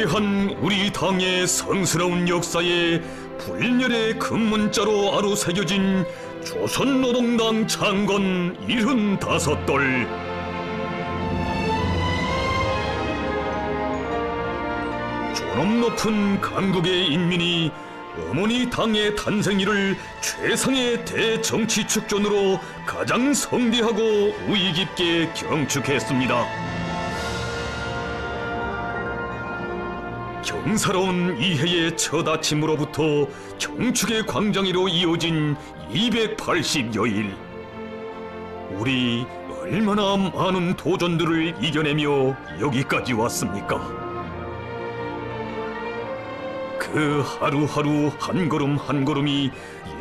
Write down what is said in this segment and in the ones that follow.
위대한 우리 당의 성스러운 역사에 불멸의 금문자로 아로새겨진 조선노동당 창건 75돌. 존엄 높은 강국의 인민이 어머니 당의 탄생일을 최상의 대정치 축전으로 가장 성대하고 우위 깊게 경축했습니다. 경사로운 이해의 첫 아침으로부터 경축의 광장으로 이어진 280여일. 우리 얼마나 많은 도전들을 이겨내며 여기까지 왔습니까? 그 하루하루 한 걸음 한 걸음이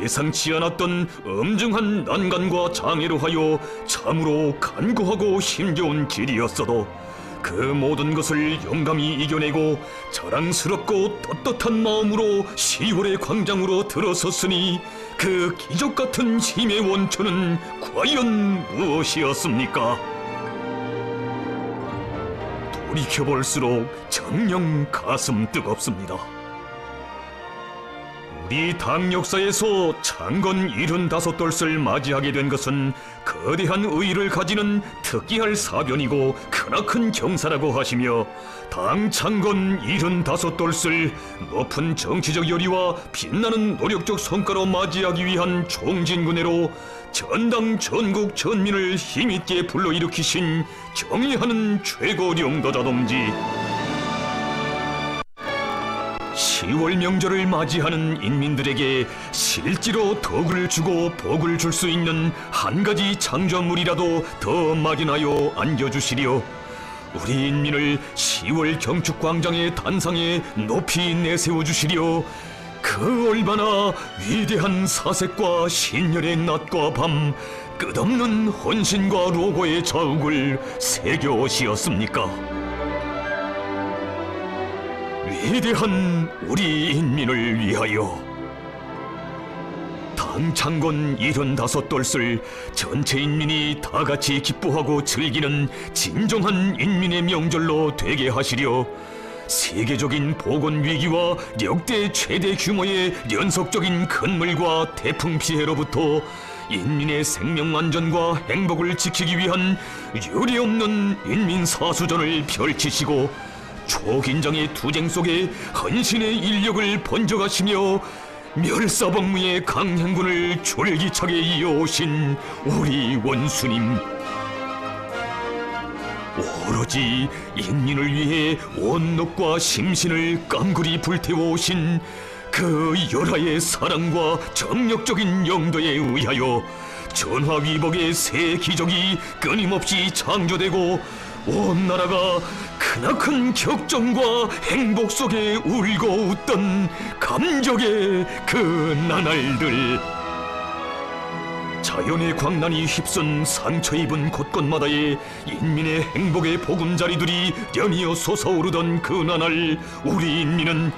예상치 않았던 엄중한 난관과 장애로 하여 참으로 간구하고 힘겨운 길이었어도 그 모든 것을 용감히 이겨내고 자랑스럽고 떳떳한 마음으로 10월의 광장으로 들어섰으니 그 기적같은 힘의 원천은 과연 무엇이었습니까? 돌이켜볼수록 정녕 가슴 뜨겁습니다. 우리 당 역사에서 창건 75돌을 맞이하게 된 것은 거대한 의의를 가지는 특기할 사변이고 크나큰 경사라고 하시며, 당 창건 75돌을 높은 정치적 열의와 빛나는 노력적 성과로 맞이하기 위한 총진군회로 전당 전국 전민을 힘있게 불러일으키신 경의하는 최고領導者동지, 10월 명절을 맞이하는 인민들에게 실제로 덕을 주고 복을 줄 수 있는 한 가지 창조물이라도 더 마련하여 안겨주시려 우리 인민을 10월 경축광장의 단상에 높이 내세워주시려 그 얼마나 위대한 사색과 신열의 낮과 밤 끝없는 헌신과 로고의 자욱을 새겨오시었습니까? 위대한 우리 인민을 위하여 당 창건 75돌을 전체 인민이 다같이 기뻐하고 즐기는 진정한 인민의 명절로 되게 하시려 세계적인 보건 위기와 역대 최대 규모의 연속적인 건물과 태풍 피해로부터 인민의 생명 안전과 행복을 지키기 위한 유례없는 인민 사수전을 펼치시고 초긴장의 투쟁 속에 헌신의 인력을 번져가시며 멸사범무의 강행군을 졸기차게 이어오신 우리 원수님, 오로지 인민을 위해 온력과 심신을 깡그리 불태워오신 그 열하의 사랑과 정력적인 영도에 의하여 전화위복의 새 기적이 끊임없이 창조되고 온 나라가 크나큰 격정과 행복 속에 울고 웃던 감격의 그 나날들. 자연의 광란이 휩쓴 상처 입은 곳곳마다의 인민의 행복의 보금자리들이 연이어 솟아오르던 그 나날, 우리 인민은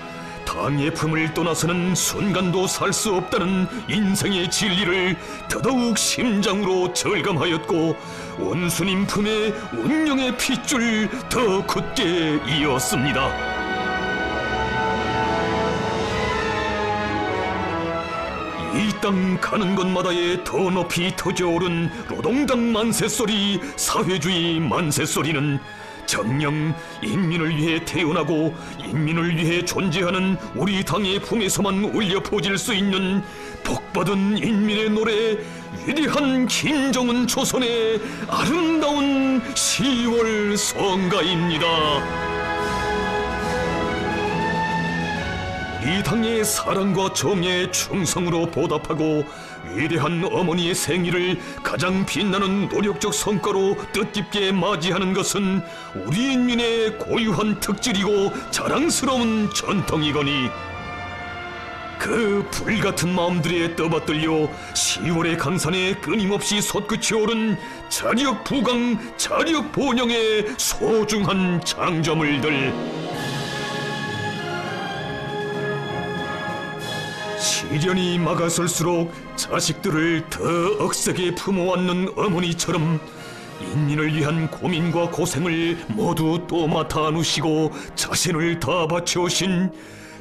당의 품을 떠나서는 순간도 살 수 없다는 인생의 진리를 더더욱 심장으로 절감하였고 원수님 품에 운명의 핏줄 더 굳게 이었습니다. 이 땅 가는 곳마다에 더 높이 터져오른 노동당 만세소리, 사회주의 만세소리는 정녕 인민을 위해 태어나고 인민을 위해 존재하는 우리 당의 품에서만 울려 퍼질 수 있는 복받은 인민의 노래, 위대한 김정은 조선의 아름다운 10월 성가입니다. 이 당의 사랑과 정의의 충성으로 보답하고 위대한 어머니의 생일을 가장 빛나는 노력적 성과로 뜻깊게 맞이하는 것은 우리 인민의 고유한 특질이고 자랑스러운 전통이거니, 그 불같은 마음들에 떠받들려 10월의 강산에 끊임없이 솟구치 오른 자력 부강, 자력 본영의 소중한 창조물들. 시련이 막아설수록 자식들을 더 억세게 품어왔는 어머니처럼 인민을 위한 고민과 고생을 모두 또맡아 안으시고 자신을 다 바쳐오신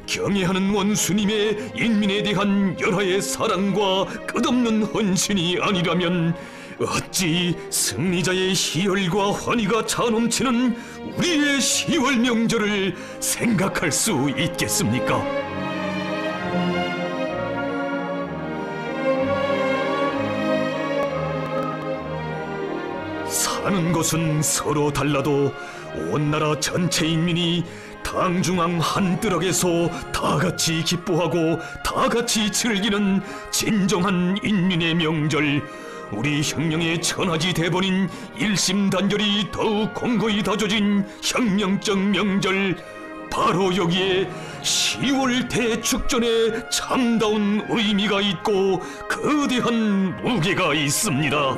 경애하는 원수님의 인민에 대한 열화의 사랑과 끝없는 헌신이 아니라면 어찌 승리자의 희열과 환희가 차넘치는 우리의 10월 명절을 생각할 수 있겠습니까? 사는 것은 서로 달라도 온 나라 전체 인민이 당중앙 한뜰락에서 다같이 기뻐하고 다같이 즐기는 진정한 인민의 명절, 우리 혁명의 천하지 대본인 일심단결이 더욱 공고히 다져진 혁명적 명절, 바로 여기에 10월 대축전에 참다운 의미가 있고 거대한 무게가 있습니다.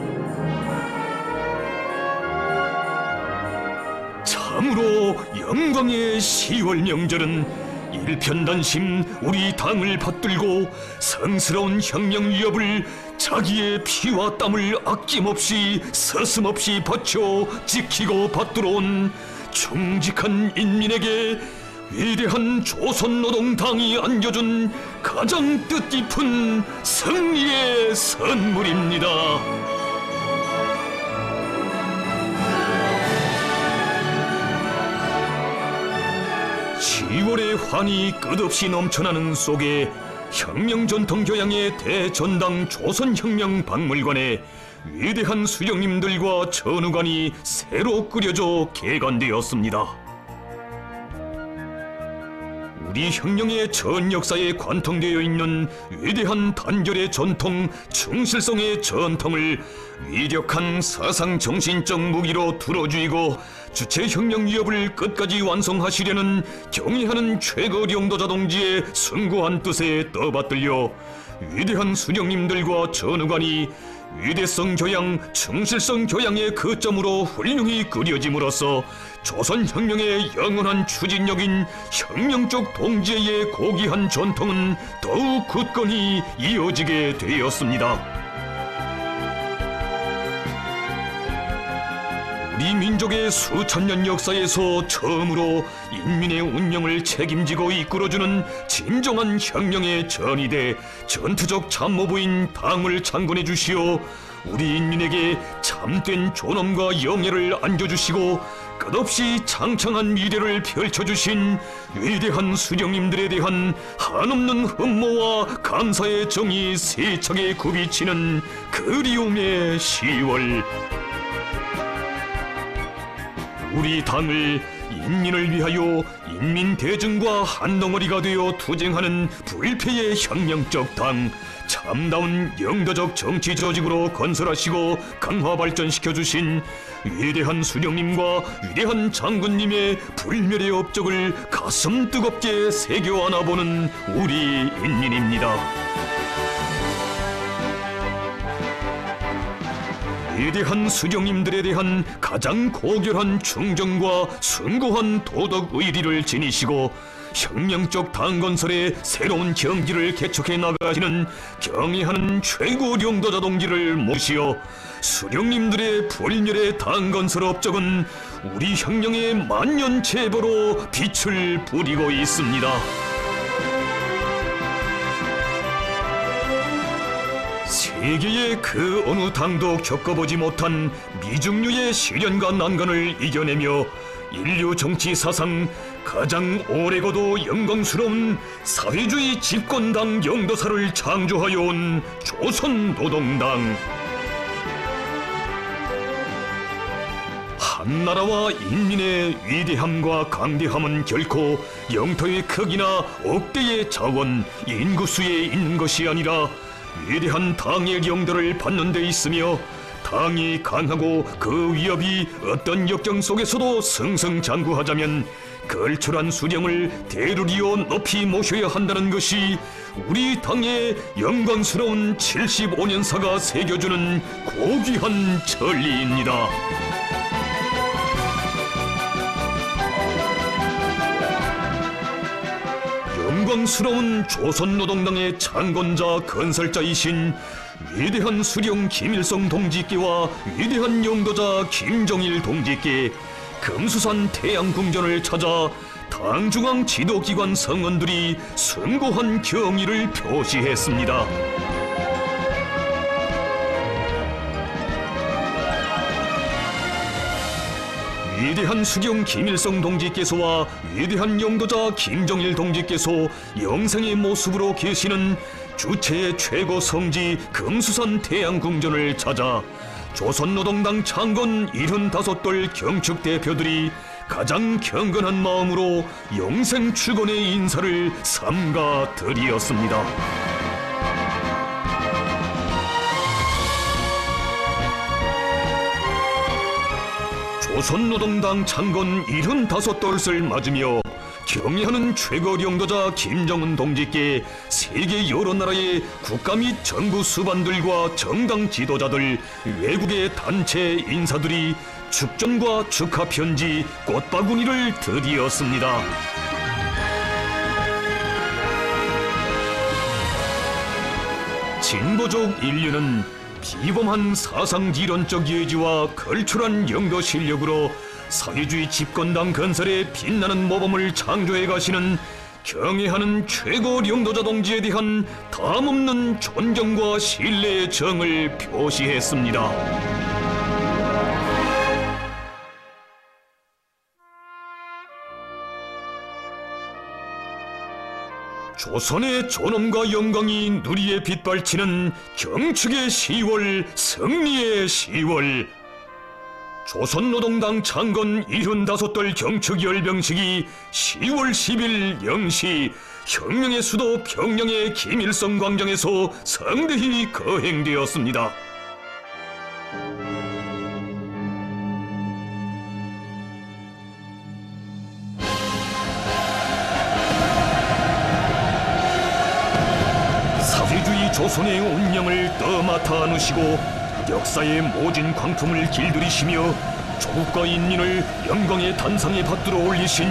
참으로 영광의 10월 명절은 일편단심 우리 당을 받들고 성스러운 혁명 위협을 자기의 피와 땀을 아낌없이 서슴없이 바쳐 지키고 받들어온 충직한 인민에게 위대한 조선노동당이 안겨준 가장 뜻깊은 승리의 선물입니다. 10월의 환희 끝없이 넘쳐나는 속에 혁명전통교양의 대전당 조선혁명박물관에 위대한 수령님들과 전우관이 새로 꾸려져 개관되었습니다. 우리 혁명의 전 역사에 관통되어 있는 위대한 단결의 전통, 충실성의 전통을 위력한 사상 정신적 무기로 들어주이고 주체 혁명 위협을 끝까지 완성하시려는 경애하는 최거령도자 동지의 숭고한 뜻에 떠받들려 위대한 수령님들과 전우관이 위대성 교양, 충실성 교양의 거점으로 훌륭히 그려짐으로써 조선혁명의 영원한 추진력인 혁명적 동지의 고귀한 전통은 더욱 굳건히 이어지게 되었습니다. 우리 민족의 수천 년 역사에서 처음으로 인민의 운명을 책임지고 이끌어주는 진정한 혁명의 전이대 전투적 참모부인 당을 창건해 주시어 우리 인민에게 참된 존엄과 영예를 안겨주시고 끝없이 창창한 미래를 펼쳐주신 위대한 수령님들에 대한 한없는 흠모와 감사의 정이 세차게 굽이치는 그리움의 10월. 우리 당을 인민을 위하여 인민대중과 한덩어리가 되어 투쟁하는 불패의 혁명적 당, 참다운 영도적 정치 조직으로 건설하시고 강화 발전시켜 주신 위대한 수령님과 위대한 장군님의 불멸의 업적을 가슴 뜨겁게 새겨 안아보는 우리 인민입니다. 위대한 수령님들에 대한 가장 고결한 충정과 숭고한 도덕 의리를 지니시고 혁명적 당건설의 새로운 경지를 개척해 나가시는 경애하는 최고령도자 동지를 모시어 수령님들의 불멸의 당건설 업적은 우리 혁명의 만년체보로 빛을 부리고 있습니다. 세계의 그 어느 당도 겪어보지 못한 미중류의 시련과 난관을 이겨내며 인류 정치 사상 가장 오래고도 영광스러운 사회주의 집권당 영도사를 창조하여 온 조선노동당. 한나라와 인민의 위대함과 강대함은 결코 영토의 크기나 억대의 자원, 인구수에 있는 것이 아니라 위대한 당의 영도를 받는 데 있으며 당이 강하고 그 위협이 어떤 역경 속에서도 승승장구하자면 걸출한 수령을 대루리어 높이 모셔야 한다는 것이 우리 당의 영광스러운 75년사가 새겨주는 고귀한 진리입니다. 영광스러운 조선노동당의 창건자 건설자이신 위대한 수령 김일성 동지께와 위대한 영도자 김정일 동지께 금수산 태양궁전을 찾아 당 중앙 지도기관 성원들이 숭고한 경의를 표시했습니다. 위대한 수령 김일성 동지께서와 위대한 영도자 김정일 동지께서 영생의 모습으로 계시는 주체의 최고 성지 금수산 태양궁전을 찾아 조선노동당 창건 75돌 경축 대표들이 가장 경건한 마음으로 영생 출건의 인사를 삼가 드리었습니다. 조선노동당 창건 75돌을 맞으며 경애하는 최고 영도자 김정은 동지께 세계 여러 나라의 국가 및 정부 수반들과 정당 지도자들, 외국의 단체 인사들이 축전과 축하 편지, 꽃바구니를 드리었습니다. 진보적 인류는 비범한 사상지론적 예지와 걸출한 영도 실력으로 사회주의 집권당 건설의 빛나는 모범을 창조해 가시는 경애하는 최고 영도자 동지에 대한 담없는 존경과 신뢰의 정을 표시했습니다. 조선의 존엄과 영광이 누리에 빛발치는 경축의 10월, 승리의 10월. 조선노동당 창건 75돌 경축 열병식이 10월 10일 0시 혁명의 수도 평양의 김일성 광장에서 성대히 거행되었습니다. 사회주의 조선의 운명을 떠맡아 안으시고 역사의 모진 광풍을 길들이시며 조국과 인민을 영광의 단상에 받들어 올리신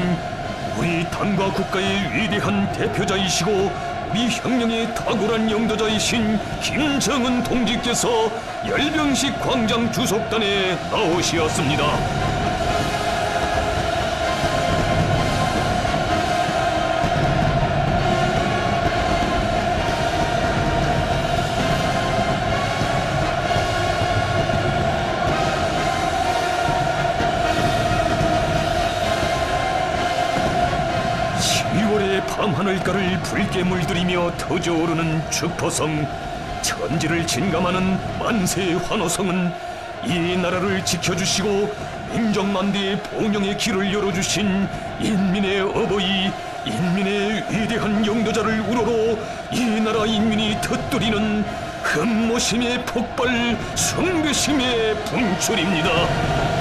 우리 당과 국가의 위대한 대표자이시고 우리 혁명의 탁월한 영도자이신 김정은 동지께서 열병식 광장 주석단에 나오시었습니다. 2월의 밤하늘가를 붉게 물들이며 터져오르는 축포성, 천지를 진감하는 만세 환호성은 이 나라를 지켜주시고 민족만대의 봉영의 길을 열어주신 인민의 어버이, 인민의 위대한 영도자를 우러러 이 나라 인민이 터뜨리는 흠모심의 폭발, 숭배심의 분출입니다.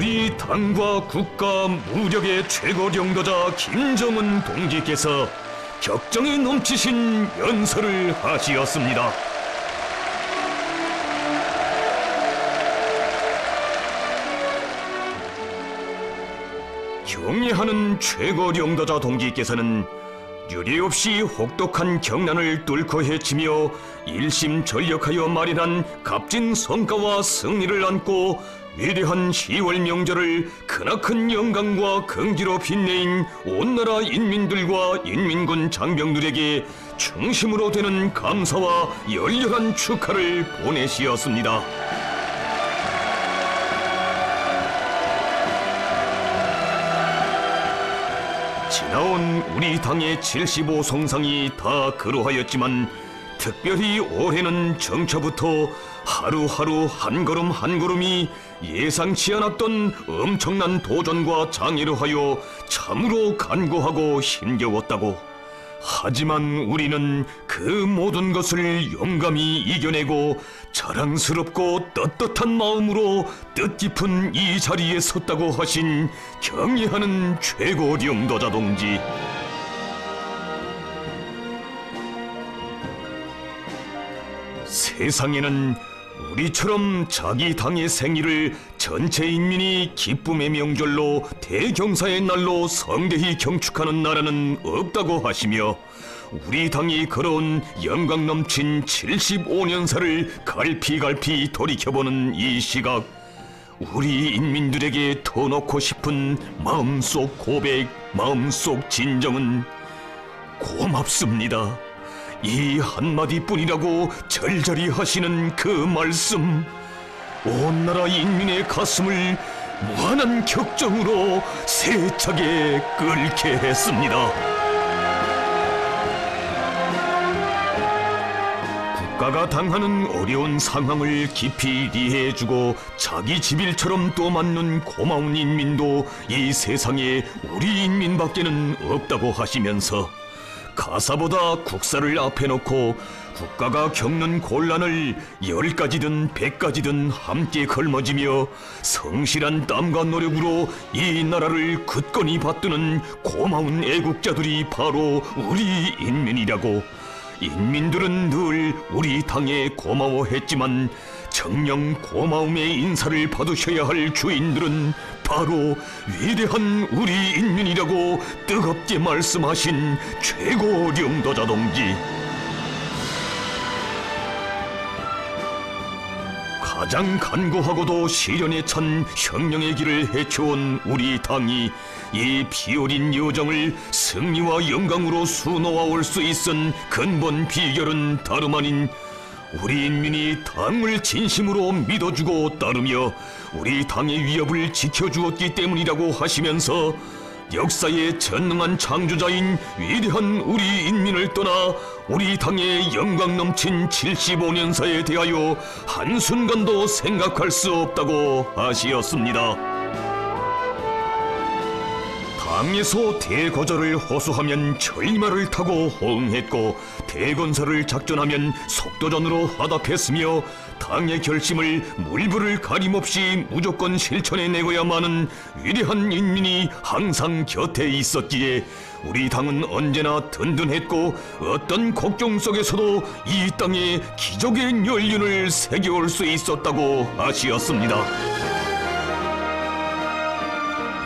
우리 당과 국가 무력의 최고 영도자 김정은 동지께서 격정에 넘치신 연설을 하시었습니다. 경애하는 최고 영도자 동지께서는 유례없이 혹독한 경난을 뚫고 헤치며 일심전력하여 마련한 값진 성과와 승리를 안고 위대한 10월 명절을 크나큰 영광과 긍지로 빛내인 온 나라 인민들과 인민군 장병들에게 충심으로 되는 감사와 열렬한 축하를 보내시었습니다. 지나온 우리 당의 75성상이 다 그러하였지만 특별히 올해는 정처부터 하루하루 한 걸음 한 걸음이 예상치 않았던 엄청난 도전과 장애로 하여 참으로 간고하고 힘겨웠다고. 하지만 우리는 그 모든 것을 용감히 이겨내고 자랑스럽고 떳떳한 마음으로 뜻깊은 이 자리에 섰다고 하신 경애하는 최고領導者 동지. 세상에는 우리처럼 자기 당의 생일을 전체 인민이 기쁨의 명절로 대경사의 날로 성대히 경축하는 나라는 없다고 하시며, 우리 당이 걸어온 영광 넘친 75년사를 갈피갈피 돌이켜보는 이 시각, 우리 인민들에게 터놓고 싶은 마음속 고백, 마음속 진정은 고맙습니다. 이 한마디뿐이라고 절절히 하시는 그 말씀, 온 나라 인민의 가슴을 무한한 격정으로 세차게 끓게 했습니다. 국가가 당하는 어려운 상황을 깊이 이해해주고 자기 집일처럼 떠맡는 고마운 인민도 이 세상에 우리 인민밖에는 없다고 하시면서, 가사보다 국사를 앞에 놓고 국가가 겪는 곤란을 10가지든 100가지든 함께 걸머지며 성실한 땀과 노력으로 이 나라를 굳건히 받드는 고마운 애국자들이 바로 우리 인민이라고. 인민들은 늘 우리 당에 고마워했지만 정녕 고마움의 인사를 받으셔야 할 주인들은 바로 위대한 우리 인민이라고 뜨겁게 말씀하신 최고領導者 동지. 가장 간고하고도 시련에 찬 혁명의 길을 헤쳐온 우리 당이 이 피어린 여정을 승리와 영광으로 수놓아 올 수 있은 근본 비결은 다름 아닌 우리 인민이 당을 진심으로 믿어주고 따르며 우리 당의 위협을 지켜주었기 때문이라고 하시면서, 역사의 전능한 창조자인 위대한 우리 인민을 떠나 우리 당의 영광 넘친 75년사에 대하여 한순간도 생각할 수 없다고 하시었습니다. 당에서 대거절을 호소하면 철마를 타고 호응했고, 대건설을 작전하면 속도전으로 화답했으며, 당의 결심을 물불을 가림없이 무조건 실천해내고야마는 위대한 인민이 항상 곁에 있었기에 우리 당은 언제나 든든했고, 어떤 걱정 속에서도 이 땅에 기적의 연륜을 새겨올 수 있었다고 하시었습니다.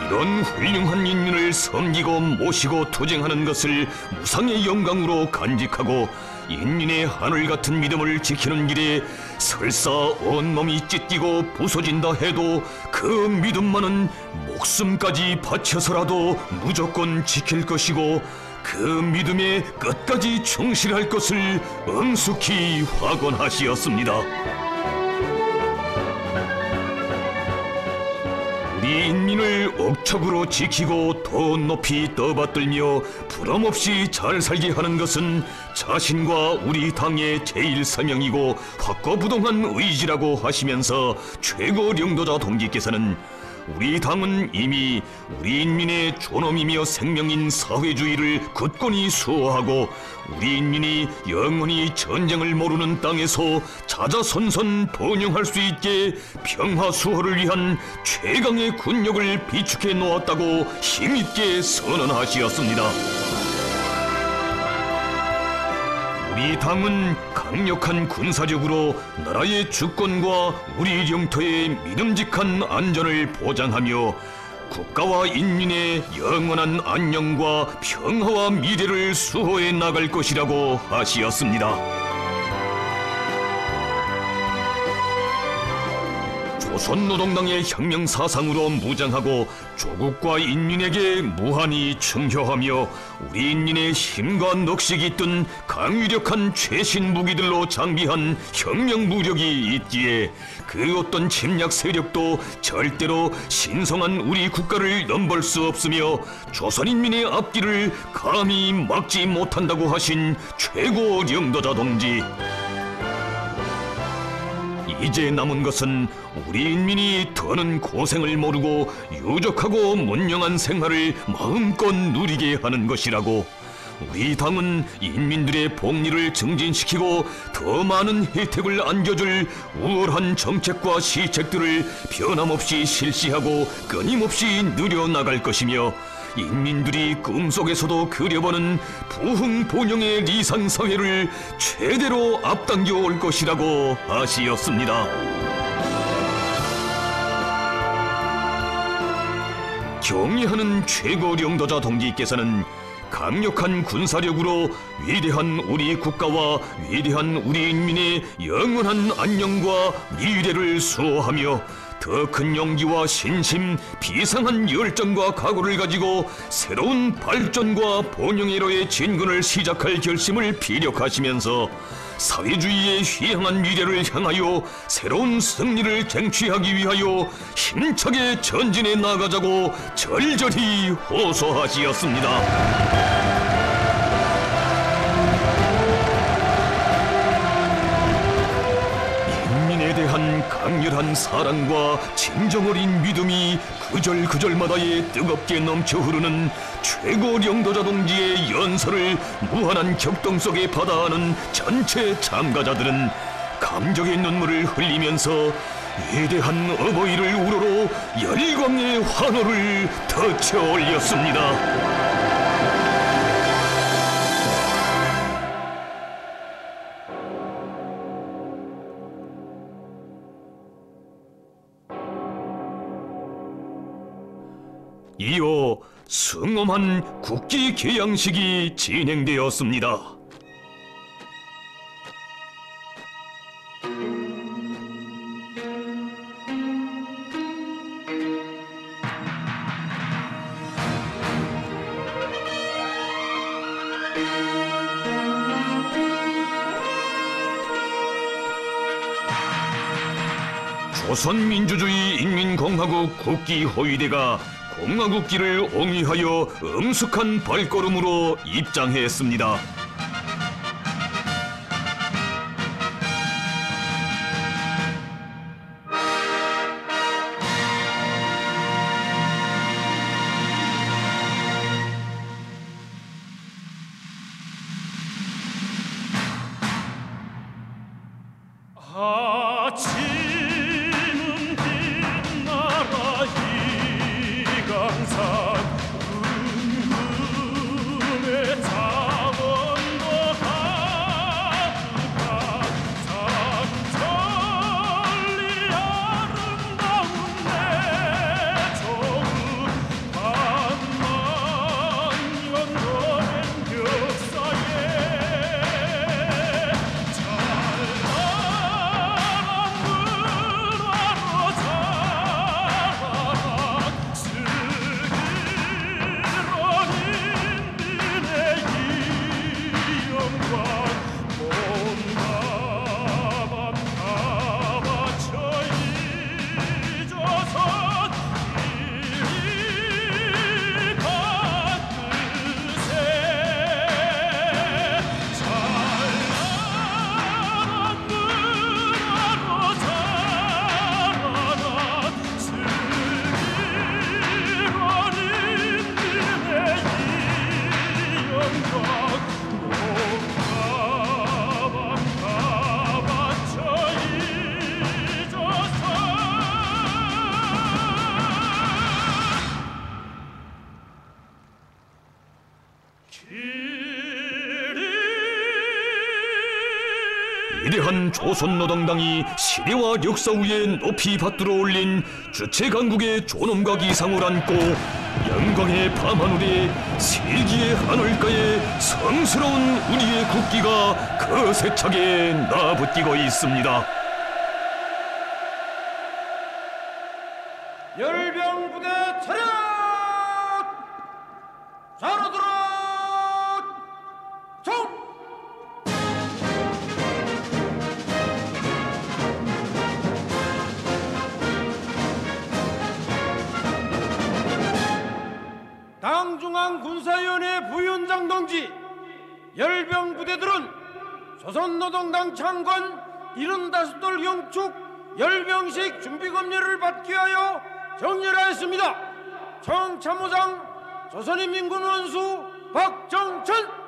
이런 훌륭한 인민을 섬기고 모시고 투쟁하는 것을 무상의 영광으로 간직하고 인민의 하늘 같은 믿음을 지키는 길에 설사 온몸이 찢기고 부서진다 해도 그 믿음만은 목숨까지 바쳐서라도 무조건 지킬 것이고, 그 믿음에 끝까지 충실할 것을 엄숙히 확언하시었습니다. 우리 인민을 억척으로 지키고 더 높이 떠받들며 부담없이 잘 살게 하는 것은 자신과 우리 당의 제일 사명이고 확고부동한 의지라고 하시면서 최고領導者 동지께서는 우리 당은 이미 우리 인민의 존엄이며 생명인 사회주의를 굳건히 수호하고 우리 인민이 영원히 전쟁을 모르는 땅에서 자자손손 번영할 수 있게 평화 수호를 위한 최강의 군력을 비축해 놓았다고 힘있게 선언하시었습니다. 우리 당은 강력한 군사력으로 나라의 주권과 우리 영토의 믿음직한 안전을 보장하며 국가와 인민의 영원한 안녕과 평화와 미래를 수호해 나갈 것이라고 하시었습니다. 조선노동당의 혁명 사상으로 무장하고 조국과 인민에게 무한히 충효하며 우리 인민의 힘과 넋이 깃든 강위력한 최신 무기들로 장비한 혁명 무력이 있기에 그 어떤 침략 세력도 절대로 신성한 우리 국가를 넘볼 수 없으며 조선인민의 앞길을 감히 막지 못한다고 하신 최고領導者 동지. 이제 남은 것은 우리 인민이 더는 고생을 모르고 유족하고 문명한 생활을 마음껏 누리게 하는 것이라고. 우리 당은 인민들의 복리를 증진시키고 더 많은 혜택을 안겨줄 우월한 정책과 시책들을 변함없이 실시하고 끊임없이 누려나갈 것이며, 인민들이 꿈속에서도 그려보는 부흥본영의 리상사회를 최대로 앞당겨 올 것이라고 하시었습니다. 경의하는 최고領導者 동지께서는 강력한 군사력으로 위대한 우리 국가와 위대한 우리 인민의 영원한 안녕과 미래를 수호하며 더 큰 용기와 신심, 비상한 열정과 각오를 가지고 새로운 발전과 번영의 로의 진군을 시작할 결심을 피력하시면서 사회주의의 휘황한 미래를 향하여 새로운 승리를 쟁취하기 위하여 힘차게 전진해 나가자고 절절히 호소하시었습니다. 대한 강렬한 사랑과 진정 어린 믿음이 그절그절마다에 뜨겁게 넘쳐 흐르는 최고領導者 동지의 연설을 무한한 격동 속에 받아하는 전체 참가자들은 감격의 눈물을 흘리면서 위대한 어버이를 우러러 열광의 환호를 터쳐 올렸습니다. 이어 성엄한 국기 개양식이 진행되었습니다. 조선민주주의 인민공화국 국기호위대가 공화국기를 옹위하여 엄숙한 발걸음으로 입장했습니다. 위대한 조선노동당이 시대와 역사 위에 높이 받들어 올린 주체 강국의 존엄과 기상을 안고 영광의 밤하늘에 세기의 하늘가에 성스러운 우리의 국기가 거세차게 나붙이고 있습니다. 부대 차렷! 좌로 들어! 총! 당중앙군사위원회 부위원장 동지, 열병 부대들은 조선노동당 창건 75돌 경축 열병식 준비검열을 받기 위하여 정렬하였습니다. 청참모장 조선인민군 원수 박정천.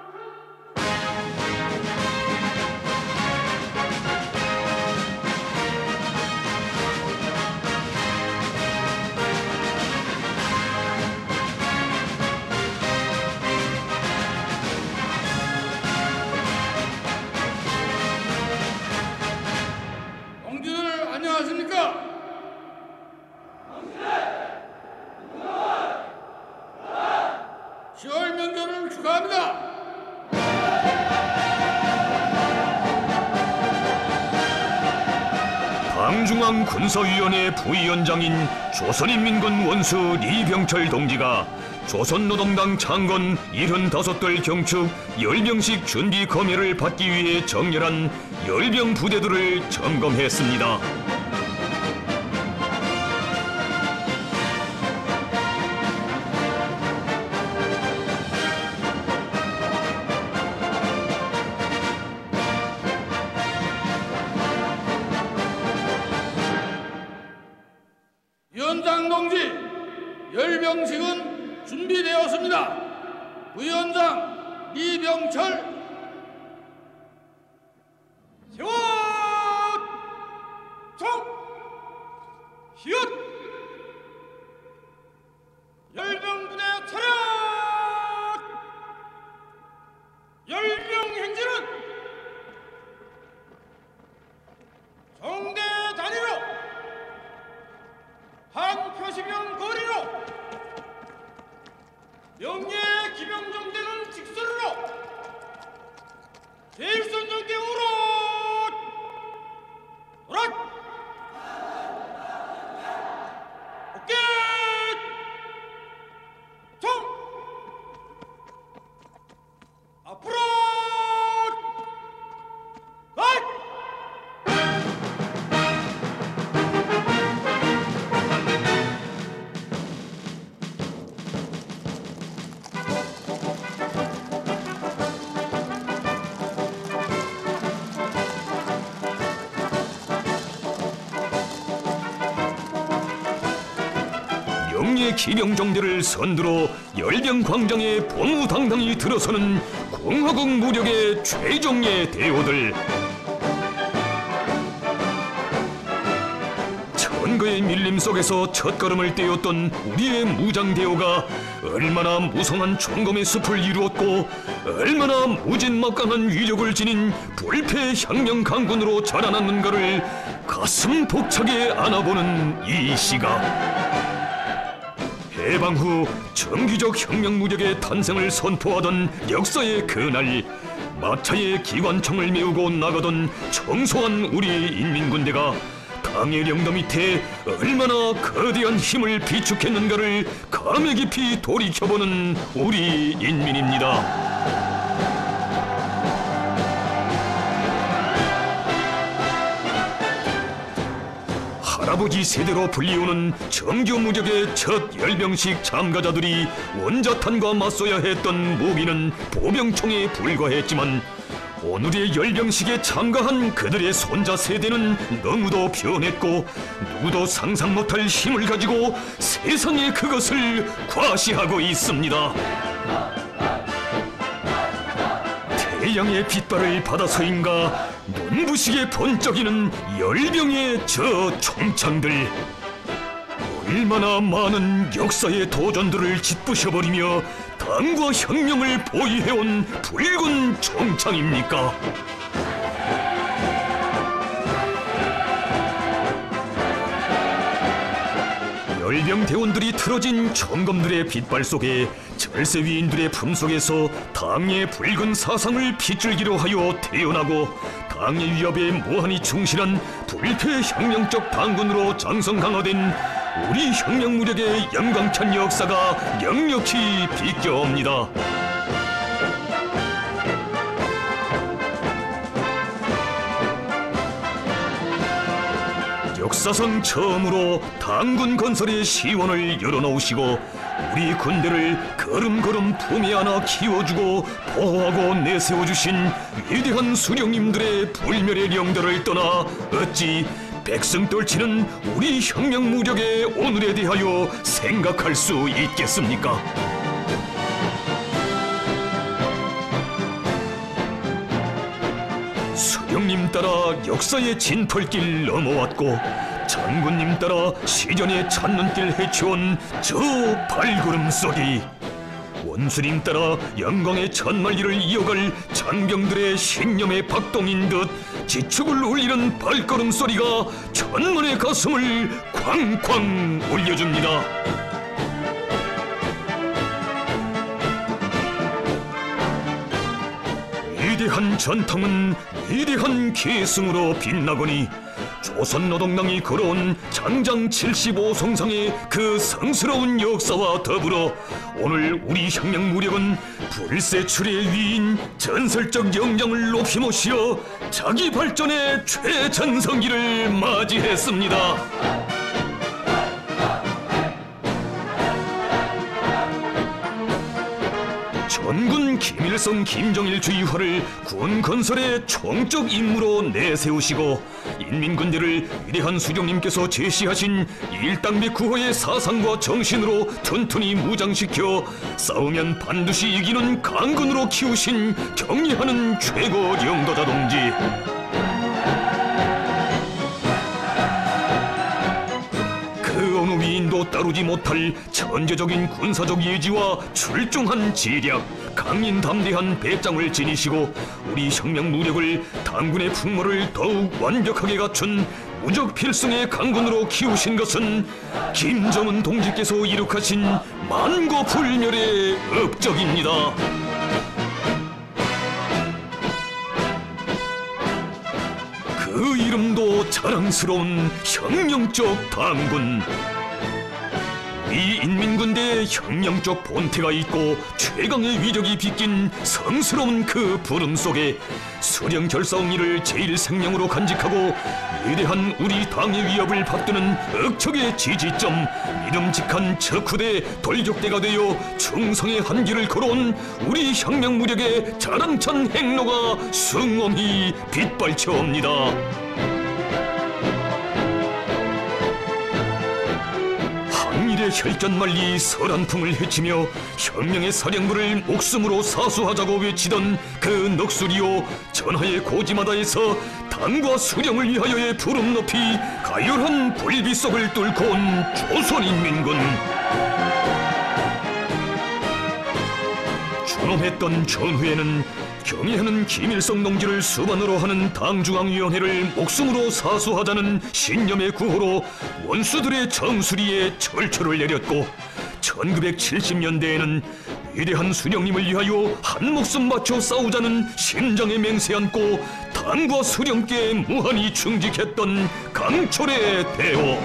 동지들 안녕하십니까? 10월 명절을 축하합니다. 당중앙 군사위원회 부위원장인 조선인민군 원수 리병철 동지가 조선노동당 창건 75돌 경축 열병식 준비 검열을 받기 위해 정렬한 열병 부대들을 점검했습니다. 위원장 동지, 열병식은 준비되었습니다. 부위원장 리병철. 세워! 총! 히읗! 열병부대 차렷! 열병행진은 정대 단위로 한 표시병 거리로 명예 기병정대는 직선으로 제일선 정대으로 돌아! 오케이! 총! 앞으로! 가! 명예 기병정대를 선두로 열병 광장에 범우당당히 들어서는 공화국 무력의 최정예 대오들. 천거의 밀림 속에서 첫걸음을 떼었던 우리의 무장대오가 얼마나 무성한 총검의 숲을 이루었고 얼마나 무진막강한 위력을 지닌 불패 혁명 강군으로 자라났는가를 가슴 벅차게 안아보는 이 시각. 해방 후 정기적 혁명 무력의 탄생을 선포하던 역사의 그날, 마차에 기관총을 메우고 나가던 청소한 우리 인민군대가 당의 영도 밑에 얼마나 거대한 힘을 비축했는가를 감회 깊이 돌이켜보는 우리 인민입니다. 할아버지 세대로 불리우는 정교 무력의 첫 열병식 참가자들이 원자탄과 맞서야 했던 무기는 보병총에 불과했지만 오늘의 열병식에 참가한 그들의 손자 세대는 너무도 변했고 누구도 상상 못할 힘을 가지고 세상에 그것을 과시하고 있습니다. 태양의 빛발을 받아서인가 눈부시게 번쩍이는 열병의 저 총창들. 얼마나 많은 역사의 도전들을 짓부셔버리며 당과 혁명을 보위해온 붉은 총창입니까? 열병 대원들이 틀어진 총검들의 빛발 속에 절세 위인들의 품속에서 당의 붉은 사상을 핏줄기로 하여 태어나고 당의 위협에 무한히 충실한 불패 혁명적 당군으로 장성 강화된 우리 혁명 무력의 영광찬 역사가 역력히 비껴옵니다. 역사상 처음으로 당군 건설의 시원을 열어놓으시고 우리 군대를 걸음걸음 품에 안아 키워주고 보호하고 내세워주신 위대한 수령님들의 불멸의 영도를 떠나 어찌 백성 떨치는 우리 혁명 무력의 오늘에 대하여 생각할 수 있겠습니까? 수령님 따라 역사의 진털길 넘어왔고 장군님 따라 시련의 찾는길 헤쳐온 저 발걸음 속이 원수님 따라 영광의 천만리를 이어갈 장병들의 신념의 박동인 듯 지축을 울리는 발걸음 소리가 천만의 가슴을 쾅쾅 울려줍니다. 위대한 전통은 위대한 계승으로 빛나거니 조선노동당이 걸어온 장장 75송상의 그 성스러운 역사와 더불어 오늘 우리 혁명 무력은 불세출의 위인 전설적 영장을 높이 모시어 자기 발전의 최전성기를 맞이했습니다. 전군 김일성 김정일 주의화를 군 건설의 총적 임무로 내세우시고 인민군대를 위대한 수령님께서 제시하신 일당백 구호의 사상과 정신으로 튼튼히 무장시켜 싸우면 반드시 이기는 강군으로 키우신 경리하는 최고 영도자 동지. 그 어느 위인도 따르지 못할 천재적인 군사적 예지와 출중한 지략, 강인담대한 배짱을 지니시고 우리 혁명 무력을 당군의 풍모를 더욱 완벽하게 갖춘 무적 필승의 강군으로 키우신 것은 김정은 동지께서 이룩하신 만고불멸의 업적입니다. 그 이름도 자랑스러운 혁명적 당군. 이 인민군대에 혁명적 본태가 있고 최강의 위력이 빗긴 성스러운 그 부름 속에 수령 결사옹이를 제일 생명으로 간직하고 위대한 우리 당의 위협을 받드는 억척의 지지점, 믿음직한 척후대 돌격대가 되어 충성의 한길을 걸어온 우리 혁명 무력의 자랑찬 행로가 숭엄히 빛발쳐옵니다. 항일의 혈전말리 설한풍을 헤치며 혁명의 사령부를 목숨으로 사수하자고 외치던 그 넋소리요, 전하의 고지마다에서 당과 수령을 위하여의 부름 높이 가열한 불비 속을 뚫고 온 조선인민군. 준엄했던 전후에는 경애하는 김일성 동지를 수반으로 하는 당중앙위원회를 목숨으로 사수하자는 신념의 구호로 원수들의 정수리에 철철을 내렸고 1970년대에는 위대한 수령님을 위하여 한 목숨 바쳐 싸우자는 심장의 맹세 안고 당과 수령께 무한히 충직했던 강철의 대호.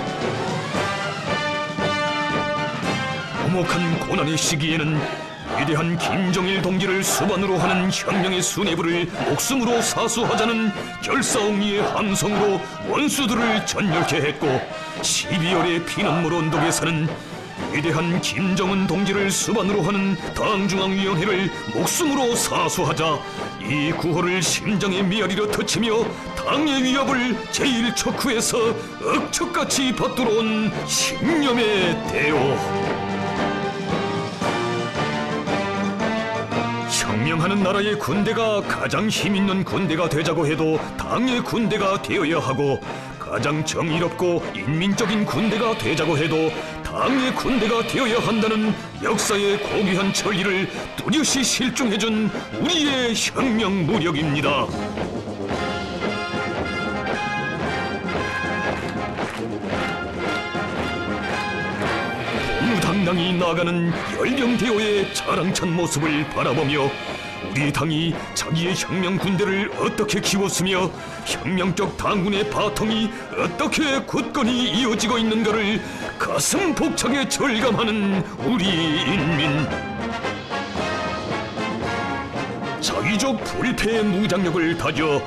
오목한 고난의 시기에는 위대한 김정일 동지를 수반으로 하는 혁명의 수뇌부를 목숨으로 사수하자는 결사옹리의 함성으로 원수들을 전열케 했고 12월의 피눈물 언덕에서는 위대한 김정은 동지를 수반으로 하는 당중앙위원회를 목숨으로 사수하자 이 구호를 심장의 메아리로 터치며 당의 위협을 제일 척후에서 억척같이 받들어온 신념의 대호. 혁명하는 나라의 군대가 가장 힘있는 군대가 되자고 해도 당의 군대가 되어야 하고 가장 정의롭고 인민적인 군대가 되자고 해도 당의 군대가 되어야 한다는 역사의 고귀한 천리를 뚜렷이 실증해준 우리의 혁명 무력입니다. 당당히 나아가는 열병대오의 자랑찬 모습을 바라보며 우리 당이 자기의 혁명 군대를 어떻게 키웠으며 혁명적 당군의 바통이 어떻게 굳건히 이어지고 있는가를 가슴 벅차게 절감하는 우리 인민. 자위적 불패의 무장력을 다져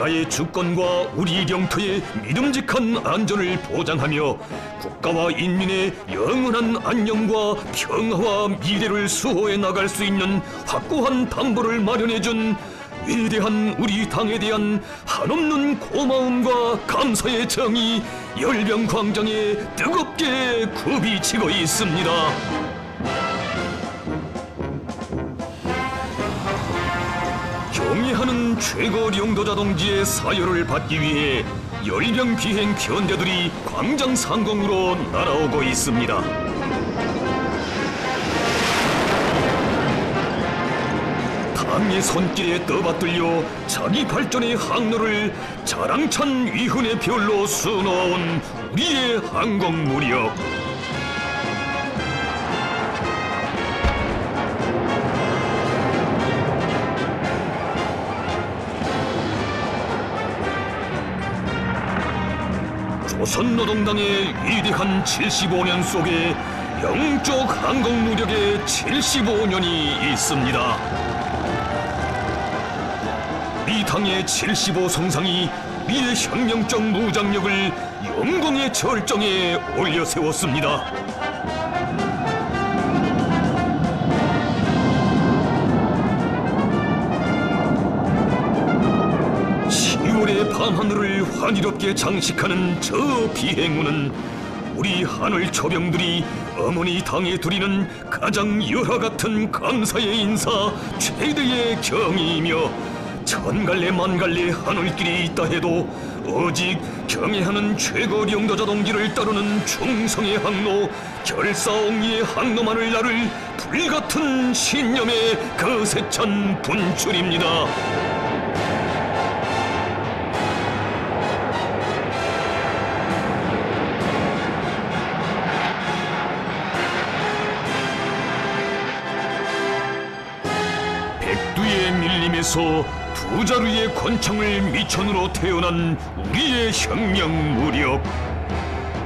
나라의 주권과 우리 영토의 믿음직한 안전을 보장하며 국가와 인민의 영원한 안녕과 평화와 미래를 수호해 나갈 수 있는 확고한 담보를 마련해준 위대한 우리 당에 대한 한없는 고마움과 감사의 정이 열병광장에 뜨겁게 굽이치고 있습니다. 경의하는 최고領導자 동지의 사열을 받기 위해 열병 비행 견대들이 광장 상공으로 날아오고 있습니다. 당의 손길에 떠받들려 자기 발전의 항로를 자랑찬 위훈의 별로 수놓아온 우리의 항공 무력. 조선노동당의 위대한 75년 속에 영적 항공 무력의 75년이 있습니다. 이 당의 75성상이 우리의 혁명적 무장력을 영광의 절정에 올려세웠습니다. 10월의 밤하늘을 환희롭게 장식하는 저 비행우는 우리 하늘 초병들이 어머니 당에 드리는 가장 열화 같은 감사의 인사, 최대의 경의이며 천갈래 만갈래 하늘길이 있다 해도 오직 경애하는 최고領導자 동지를 따르는 충성의 항로, 결사옹리의 항로만을 나를 불같은 신념의 거세찬 분출입니다. 백두의 밀림에서 두 자루의 권총을 미천으로 태어난 우리의 혁명 무력.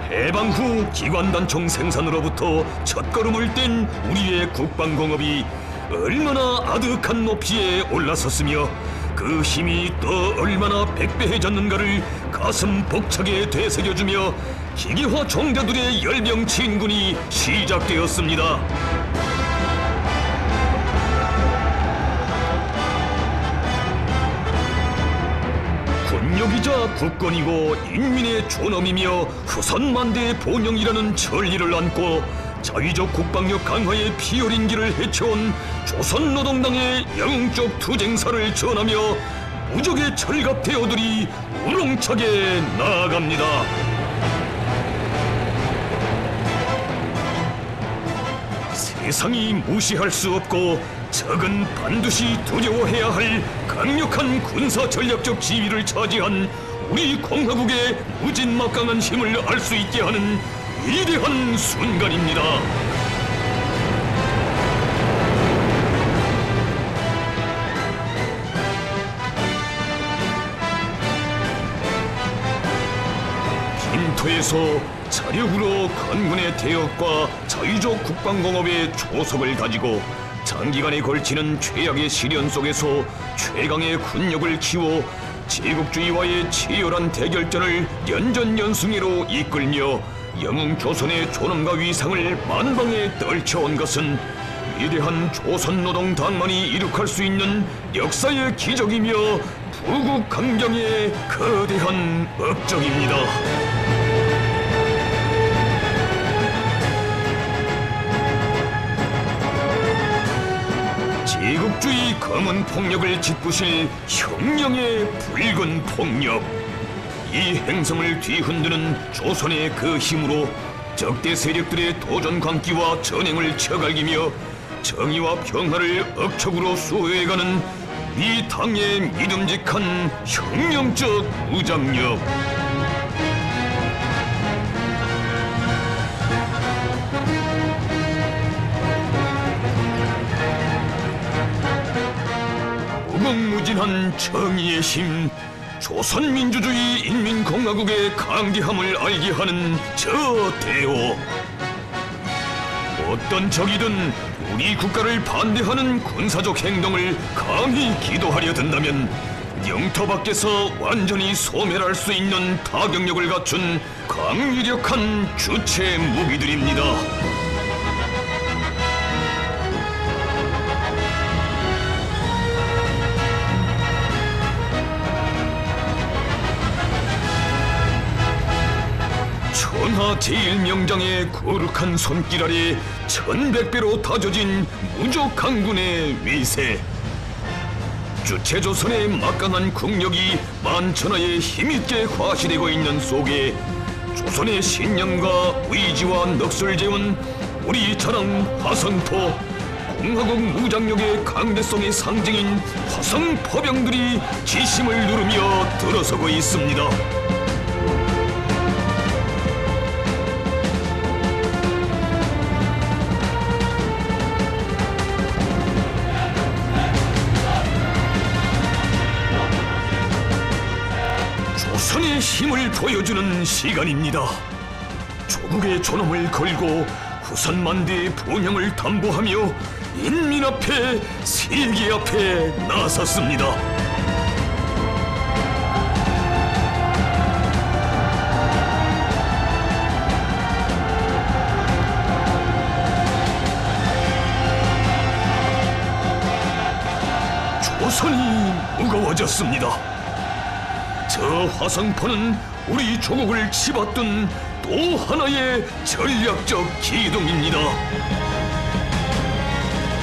해방 후 기관단총 생산으로부터 첫걸음을 뗀 우리의 국방공업이 얼마나 아득한 높이에 올라섰으며 그 힘이 또 얼마나 백배해졌는가를 가슴 벅차게 되새겨주며 기계화 종대들의 열병 진군이 시작되었습니다. 군욕이자 국권이고 인민의 존엄이며 후선만대의 본영이라는 전리를 안고 자위적 국방력 강화의 피어린기를 헤쳐온 조선노동당의 영웅적 투쟁사를 전하며 무적의 철갑대어들이 우렁차게 나아갑니다. 세상이 무시할 수 없고 적은 반드시 두려워해야 할 강력한 군사 전략적 지위를 차지한 우리 공화국의 무진막강한 힘을 알 수 있게 하는 위대한 순간입니다. 빈토에서 자력으로 건군의 대역과 자위적 국방공업의 조석을 가지고 장기간에 걸치는 최악의 시련 속에서 최강의 군력을 키워 제국주의와의 치열한 대결전을 연전연승으로 이끌며 영웅 조선의 존엄과 위상을 만방에 떨쳐온 것은 위대한 조선노동당만이 이룩할 수 있는 역사의 기적이며 부국 강경의 거대한 업적입니다. 제국주의 검은 폭력을 짓부실 혁명의 붉은 폭력. 이 행성을 뒤흔드는 조선의 그 힘으로 적대 세력들의 도전 광기와 전행을 쳐갈기며 정의와 평화를 억척으로 수호해가는 이 당의 믿음직한 혁명적 무장력. 무진한 정의의 힘, 조선민주주의 인민공화국의 강대함을 알게 하는 저 대오. 어떤 적이든 우리 국가를 반대하는 군사적 행동을 감히 기도하려 든다면 영토 밖에서 완전히 소멸할 수 있는 타격력을 갖춘 강력한 주체 무기들입니다. 천하 제일명장의 거룩한 손길 아래 1100배로 다져진 무적 강군의 위세. 주체조선의 막강한 국력이 만천하에 힘있게 과시되고 있는 속에 조선의 신념과 의지와 넋을 재운 우리 자랑 화성포, 공화국 무장력의 강대성의 상징인 화성포병들이 지심을 누르며 들어서고 있습니다. 조선의 힘을 보여주는 시간입니다. 조국의 존엄을 걸고 후산만대의 번영을 담보하며 인민 앞에, 세계 앞에 나섰습니다. 조선이 무거워졌습니다. 저 화성포는 우리 조국을 치받든 또 하나의 전략적 기둥입니다.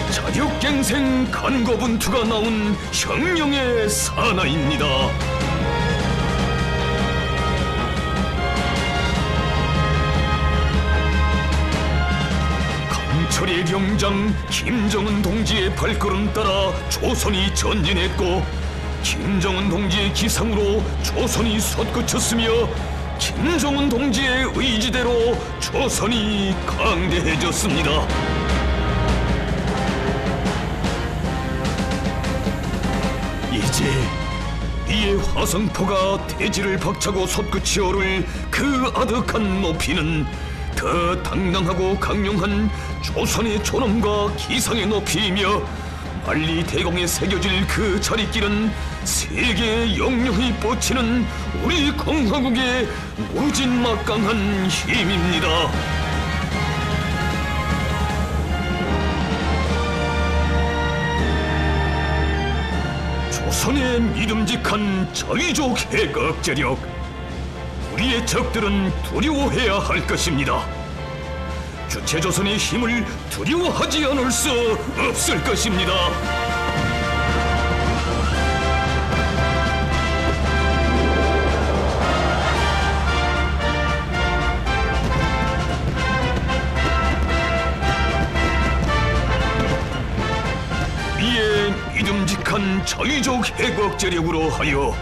자력갱생 간거분투가 나온 혁명의 사나입니다. 강철의 명장 김정은 동지의 발걸음 따라 조선이 전진했고 김정은 동지의 기상으로 조선이 솟구쳤으며 김정은 동지의 의지대로 조선이 강대해졌습니다. 이제 이의 화성포가 대지를 박차고 솟구치 오를 그 아득한 높이는 더 당당하고 강력한 조선의 존엄과 기상의 높이이며 만리 대공에 새겨질 그 자리길은 세계의 영영이 뻗치는 우리 공화국의 무진막강한 힘입니다. 조선의 믿음직한 자위적 해극제력, 우리의 적들은 두려워해야 할 것입니다. 주체조선의 힘을 두려워하지 않을 수 없을 것입니다. 이에 믿음직한 자위적 해극제력으로 하여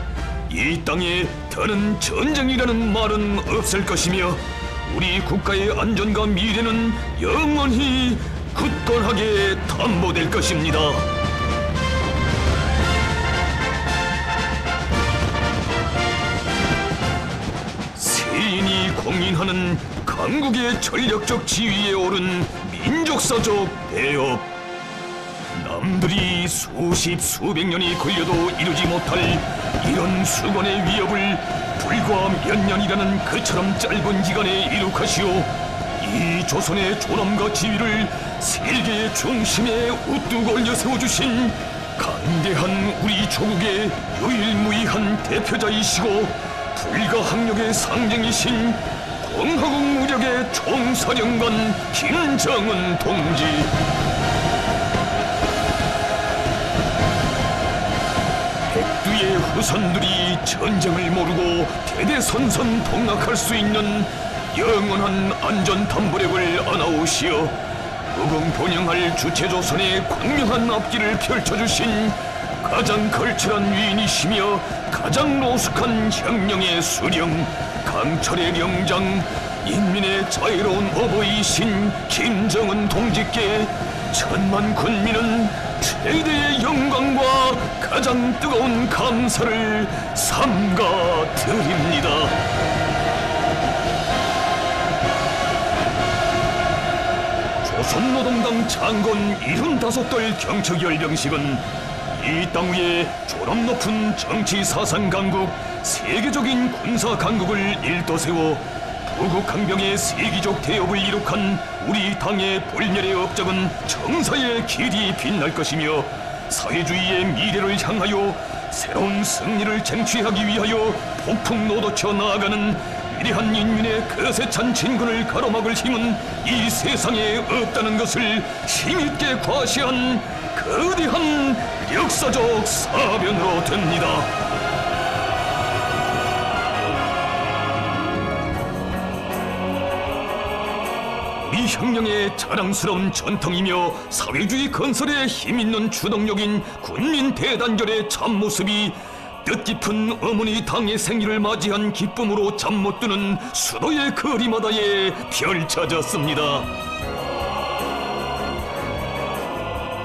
이 땅에 더는 전쟁이라는 말은 없을 것이며 우리 국가의 안전과 미래는 영원히 굳건하게 담보될 것입니다. 세인이 공인하는 강국의 전략적 지위에 오른 민족사적 배업. 남들이 수십 수백 년이 걸려도 이루지 못할 이런 수건의 위협을 불과 몇 년이라는 그처럼 짧은 기간에 이룩하시오 이 조선의 존엄과 지위를 세계의 중심에 우뚝 올려 세워주신 강대한 우리 조국의 유일무이한 대표자이시고 불가항력의 상징이신 공화국 무력의 총사령관 김정은 동지. 백두의 후손들이 전쟁을 모르고 대대선선 동락할 수 있는 영원한 안전 담보력을 안아오시어 무궁번영할 주체조선의 광명한 앞길을 펼쳐주신 가장 걸출한 위인이시며 가장 노숙한 혁명의 수령 강철의 명장 인민의 자유로운 어버이신 김정은 동지께 천만 군민은 최대의 영광과 가장 뜨거운 감사를 삼가 드립니다. 조선노동당 창건 75돌 경축열병식은 이 땅 위에 존엄 높은 정치 사상 강국, 세계적인 군사 강국을 일도세워 부국강병의 세기적 대업을 이룩한 우리 당의 불멸의 업적은 정사의 길이 빛날 것이며 사회주의의 미래를 향하여 새로운 승리를 쟁취하기 위하여 폭풍노도쳐 나아가는 위대한 인민의 거세찬 진군을 가로막을 힘은 이 세상에 없다는 것을 힘있게 과시한 거대한 역사적 사변으로 됩니다. 우리 혁명의 자랑스러운 전통이며 사회주의 건설에 힘있는 주동력인 군민 대단결의 참모습이 뜻깊은 어머니 당의 생일을 맞이한 기쁨으로 잠 못 드는 수도의 거리마다에 펼쳐졌습니다.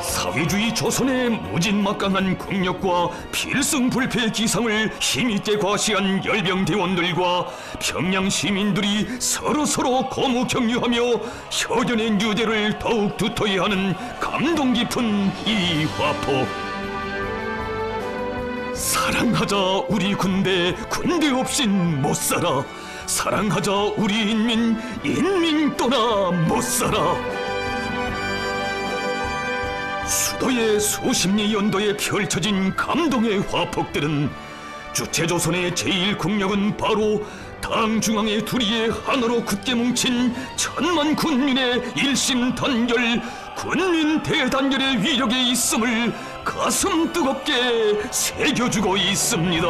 사회주의 조선의 무진막강한 국력과 필승불패의 기상을 힘있게 과시한 열병대원들과 평양 시민들이 서로 고무 격려하며 혁연의 유대를 더욱 두터이 하는 감동 깊은 이 화포. 사랑하자 우리 군대, 군대 없인 못 살아. 사랑하자 우리 인민, 인민 떠나 못 살아. 수도의 수십리 연도에 펼쳐진 감동의 화폭들은 주체조선의 제1국력은 바로 당 중앙의 두리에 하나로 굳게 뭉친 천만 군민의 일심단결, 군민 대단결의 위력에 있음을 가슴 뜨겁게 새겨주고 있습니다.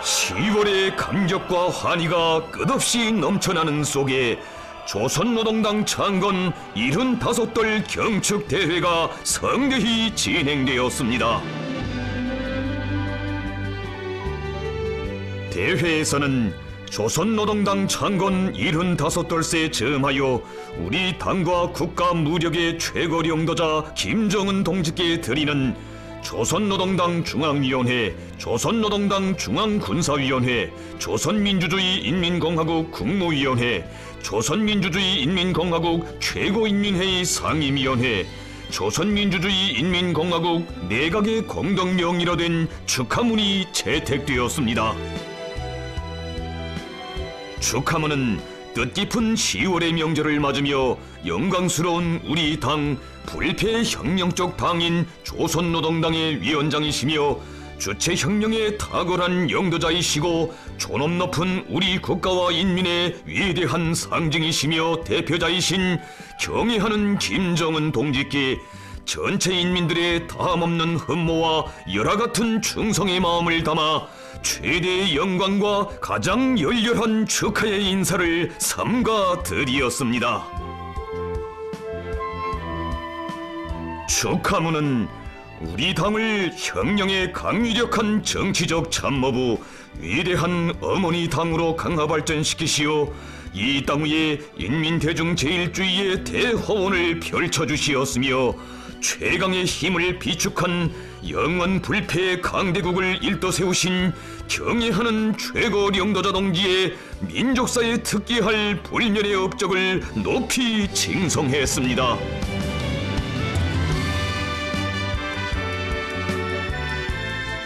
10월의 감격과 환희가 끝없이 넘쳐나는 속에 조선노동당 창건 75돌 경축대회가 성대히 진행되었습니다. 대회에서는 조선노동당 창건 75돌세에 즈음하여 우리 당과 국가 무력의 최고 영도자 김정은 동지께 드리는 조선노동당 중앙위원회, 조선노동당 중앙군사위원회, 조선민주주의 인민공화국 국무위원회, 조선민주주의 인민공화국 최고인민회의 상임위원회, 조선민주주의 인민공화국 내각의 공동명의로 된 축하문이 채택되었습니다. 축하문은 뜻깊은 10월의 명절을 맞으며 영광스러운 우리 당 불패 혁명적 당인 조선노동당의 위원장이시며 주체혁명의 탁월한 영도자이시고 존엄 높은 우리 국가와 인민의 위대한 상징이시며 대표자이신 경애하는 김정은 동지께 전체 인민들의 다함없는 흠모와 열화 같은 충성의 마음을 담아 최대의 영광과 가장 열렬한 축하의 인사를 삼가 드리었습니다. 축하문은 우리 당을 혁명의 강위력한 정치적 참모부, 위대한 어머니 당으로 강화 발전시키시어 이 땅 위에 인민대중 제일주의의 대화원을 펼쳐주시었으며 최강의 힘을 비축한 영원 불패의 강대국을 일떠세우신 경애하는 최고 영도자 동지의 민족사에 특기할 불멸의 업적을 높이 칭송했습니다.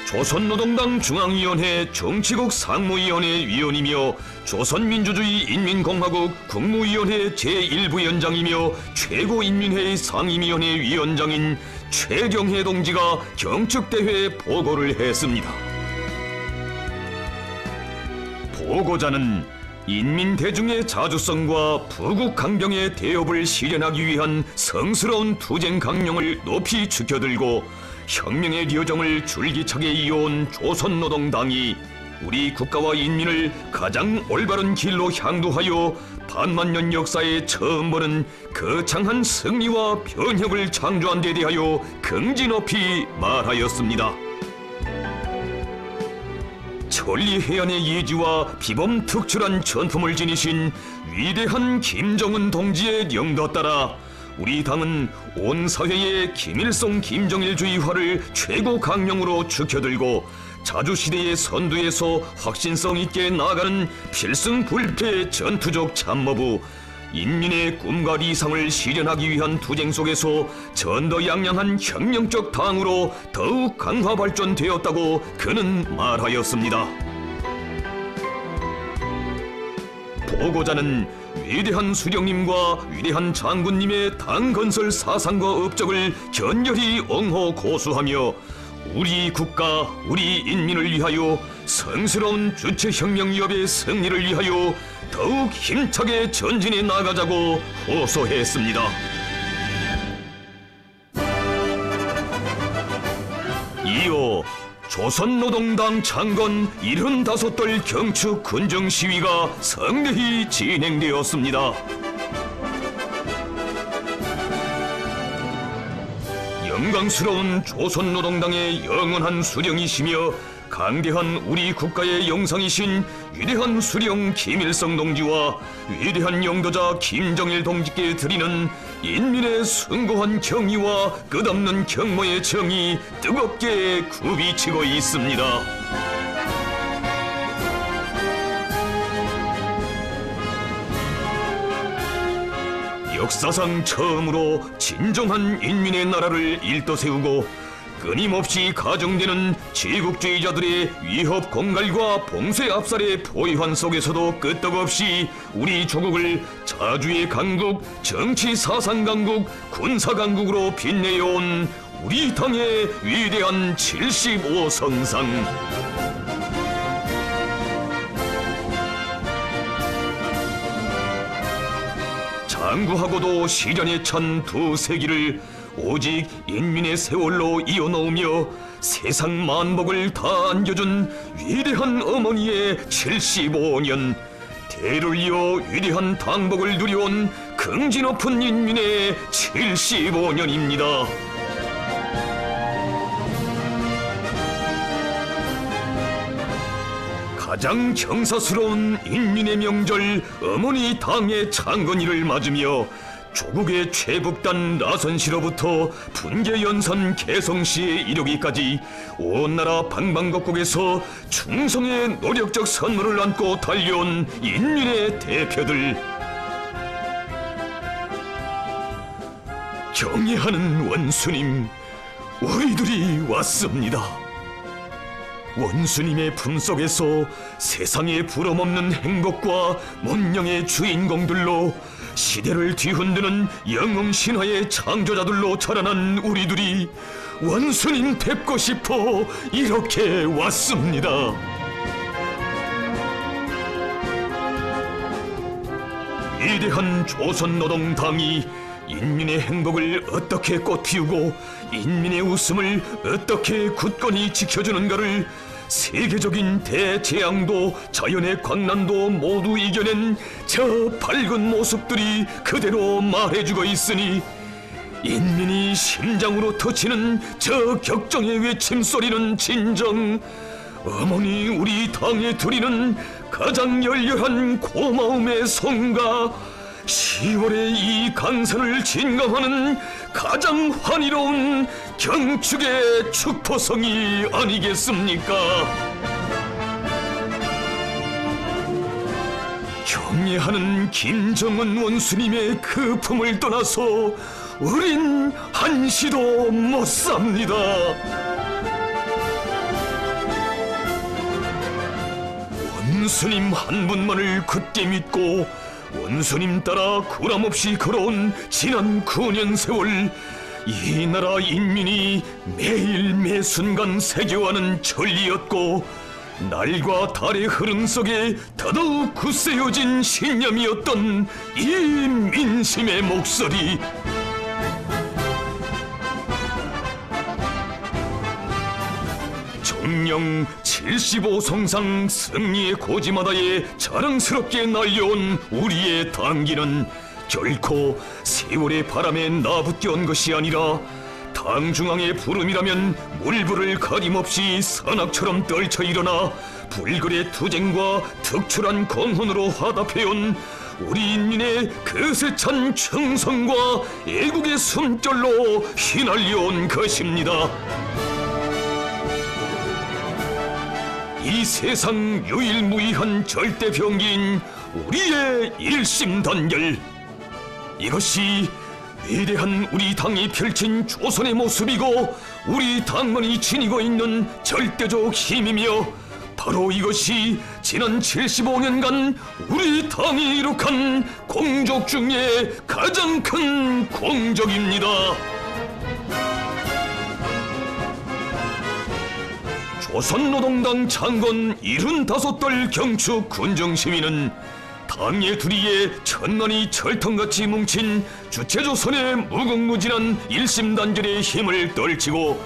조선노동당 중앙위원회 정치국 상무위원회 위원이며 조선민주주의 인민공화국 국무위원회 제1부위원장이며 최고인민회의 상임위원회 위원장인 최경혜 동지가 경축대회에 보고를 했습니다. 보고자는 인민대중의 자주성과 부국강병의 대업을 실현하기 위한 성스러운 투쟁 강령을 높이 지켜들고 혁명의 여정을 줄기차게 이어온 조선노동당이 우리 국가와 인민을 가장 올바른 길로 향도하여 반만년 역사에 처음 보는 거창한 승리와 변혁을 창조한 데 대하여 긍지 높이 말하였습니다. 권리 해안의 예지와 비범 특출한 전품을 지니신 위대한 김정은 동지의 영도 따라 우리 당은 온 사회의 김일성 김정일주의화를 최고 강령으로 지켜들고 자주시대의 선두에서 확신성 있게 나아가는 필승불패 전투적 참모부, 인민의 꿈과理想을 실현하기 위한 투쟁 속에서 전도양양한 혁명적 당으로 더욱 강화 발전되었다고 그는 말하였습니다. 보고자는 위대한 수령님과 위대한 장군님의 당 건설 사상과 업적을 견열히 옹호 고수하며 우리 국가, 우리 인민을 위하여 성스러운 주체혁명위협의 승리를 위하여 더욱 힘차게 전진해 나가자고 호소했습니다. 이어 조선노동당 창건 75돌 경축 군정 시위가 성대히 진행되었습니다. 영광스러운 조선노동당의 영원한 수령이시며 강대한 우리 국가의 영상이신 위대한 수령 김일성 동지와 위대한 영도자 김정일 동지께 드리는 인민의 숭고한 경의와 끝없는 경모의 정이 뜨겁게 굽이치고 있습니다. 역사상 처음으로 진정한 인민의 나라를 일떠세우고 끊임없이 가중되는 제국주의자들의 위협 공갈과 봉쇄 압살의 포위환 속에서도 끄떡없이 우리 조국을 자주의 강국, 정치 사상 강국, 군사 강국으로 빛내어온 우리 당의 위대한 75성상. 장구하고도 시련에 찬 두 세기를 오직 인민의 세월로 이어놓으며 세상 만복을 다 안겨준 위대한 어머니의 75년, 대를 이어 위대한 당복을 누려온 긍지 높은 인민의 75년입니다. 가장 경사스러운 인민의 명절 어머니 당의 창건일을 맞으며 조국의 최북단 나선시로부터 분계연산 개성시에 이르기까지 온 나라 방방곡곡에서 충성의 노력적 선물을 안고 달려온 인민의 대표들, 경애하는 원수님, 우리들이 왔습니다. 원수님의 품속에서 세상에 부러먹는 행복과 문명의 주인공들로 시대를 뒤흔드는 영웅신화의 창조자들로 자라난 우리들이 원수님 뵙고 싶어 이렇게 왔습니다. 위대한 조선노동당이 인민의 행복을 어떻게 꽃피우고 인민의 웃음을 어떻게 굳건히 지켜주는가를 세계적인 대재앙도 자연의 광난도 모두 이겨낸 저 밝은 모습들이 그대로 말해주고 있으니 인민이 심장으로 터치는 저 격정의 외침소리는 진정 어머니 우리 당에 드리는 가장 열렬한 고마움의 성가, 10월의 이 강산을 진감하는 가장 환희로운 경축의 축포성이 아니겠습니까? 경애하는 김정은 원수님의 그 품을 떠나서 우린 한시도 못 삽니다. 원수님 한 분만을 굳게 믿고 원수님 따라 구람없이 걸어온 지난 9년 세월, 이 나라 인민이 매일 매순간 새겨가는 전리였고 날과 달의 흐름 속에 더더욱 굳세어진 신념이었던 이 민심의 목소리, 정령 75성상 승리의 고지마다에 자랑스럽게 날려온 우리의 당기는 결코 세월의 바람에 나붙게 온 것이 아니라 당 중앙의 부름이라면 물불을 가림없이 산악처럼 떨쳐 일어나 불굴의 투쟁과 특출한 공헌으로 화답해온 우리 인민의 거세찬 충성과 애국의 숨결로 휘날려온 것입니다. 이 세상 유일무이한 절대병기인 우리의 일심단결, 이것이 위대한 우리 당이 펼친 조선의 모습이고 우리 당원이 지니고 있는 절대적 힘이며, 바로 이것이 지난 75년간 우리 당이 이룩한 공적 중에 가장 큰 공적입니다. 조선노동당 창건 75돌 경축 군정시위는 당의 두리에 천만이 철통같이 뭉친 주체조선의 무궁무진한 일심단결의 힘을 떨치고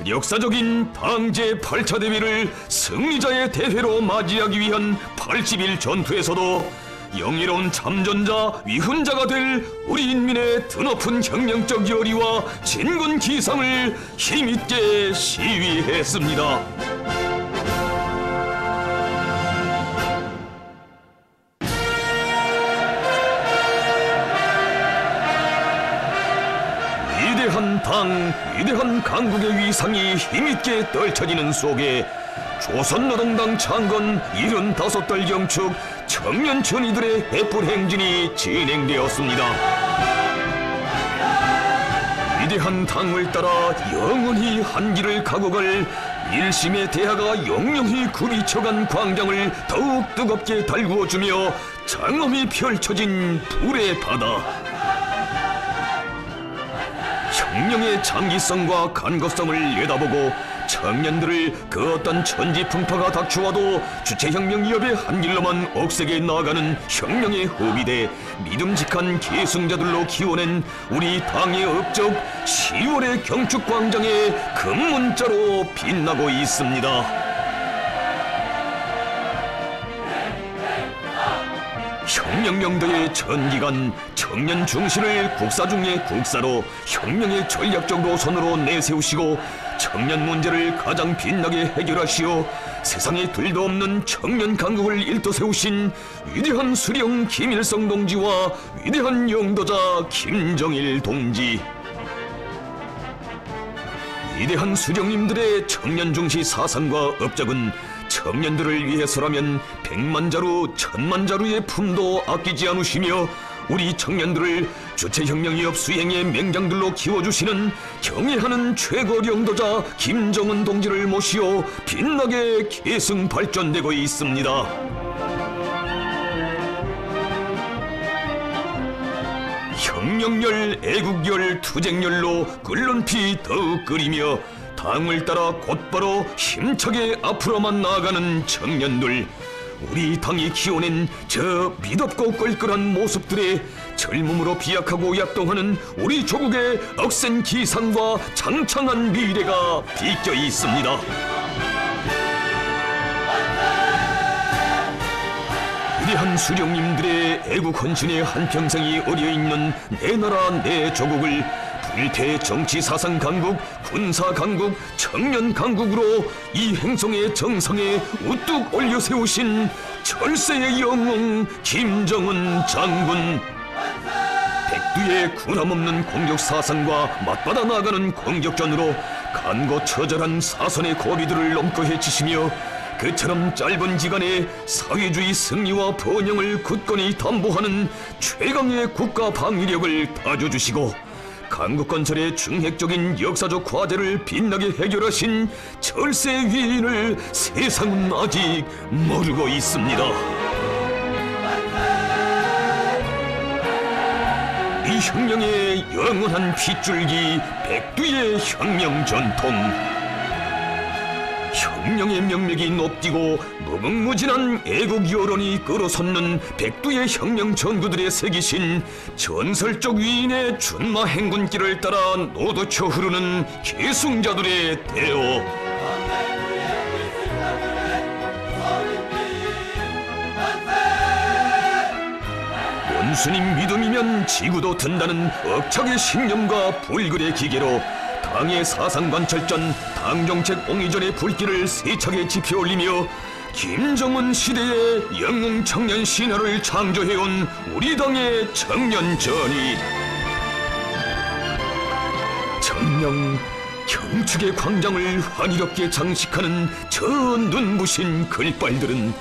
역사적인 당 제8차 대회를 승리자의 대회로 맞이하기 위한 80일 전투에서도 영예로운 참전자 위훈자가 될 우리 인민의 드높은 혁명적 열의와 진군 기상을 힘있게 시위했습니다. 위대한 당, 위대한 강국의 위상이 힘있게 떨쳐지는 속에 조선노동당 창건 75달 경축 청년 전이들의 횃불 행진이 진행되었습니다. 위대한 당을 따라 영원히 한길을 가고 갈 일심의 대하가 영영히 굽이쳐간 광장을 더욱 뜨겁게 달구어주며 장엄히 펼쳐진 불의 바다. 혁명의 장기성과 간거성을 내다보고 청년들을 그 어떤 천지풍파가 닥쳐와도 주체혁명위협의 한길로만 억세게 나아가는 혁명의 허비대 믿음직한 계승자들로 키워낸 우리 당의 업적 10월의 경축광장의 금문자로 빛나고 있습니다. 혁명명도의 전기간 청년 중심을 국사 중의 국사로 혁명의 전략적 노선으로 내세우시고 청년 문제를 가장 빛나게 해결하시어 세상에 둘도 없는 청년 강국을 일떠세우신 위대한 수령 김일성 동지와 위대한 영도자 김정일 동지, 위대한 수령님들의 청년 중시 사상과 업적은 청년들을 위해서라면 100만 자루, 1000만 자루의 품도 아끼지 않으시며 우리 청년들을 주체혁명위협 수행의 맹장들로 키워주시는 경애하는 최고 영도자 김정은 동지를 모시어 빛나게 계승 발전되고 있습니다. 혁명열, 애국열, 투쟁열로 끓는 피 더욱 끓이며 당을 따라 곧바로 힘차게 앞으로만 나아가는 청년들, 우리 당이 키워낸 저 믿었고 껄끄한 모습들에 젊음으로 비약하고 약동하는 우리 조국의 억센 기상과 장창한 미래가 비껴 있습니다. 위대한 수령님들의 애국 헌신의 한평생이 어려있는 내 나라 내 조국을 불태 정치 사상 강국, 군사 강국, 청년 강국으로 이 행성의 정상에 우뚝 올려 세우신 철새의 영웅 김정은 장군, 백두의 구람없는 공격 사상과 맞받아 나가는 공격전으로 간고 처절한 사선의 고비들을 넘고 헤치시며 그처럼 짧은 기간에 사회주의 승리와 번영을 굳건히 담보하는 최강의 국가 방위력을 다져주시고 강국 건설의 중핵적인 역사적 과제를 빛나게 해결하신 철새 위인을 세상은 아직 모르고 있습니다. 이 혁명의 영원한 핏줄기 백두의 혁명 전통, 혁명의 명맥이 높디고 무궁무진한 애국 여론이 끌어솟는 백두의 혁명 전구들의 새기신 전설적 위인의 준마 행군길을 따라 노도쳐 흐르는 계승자들의 대어, 원수님 믿음이면 지구도 든다는 억척의 신념과 불굴의 기계로 당의 사상관철전 당정책 옹이전의 불길을 세차게 지펴올리며 김정은 시대의 영웅 청년 신화를 창조해온 우리 당의 청년전이 정녕 경축의 광장을 환희롭게 장식하는 저 눈부신 글발들은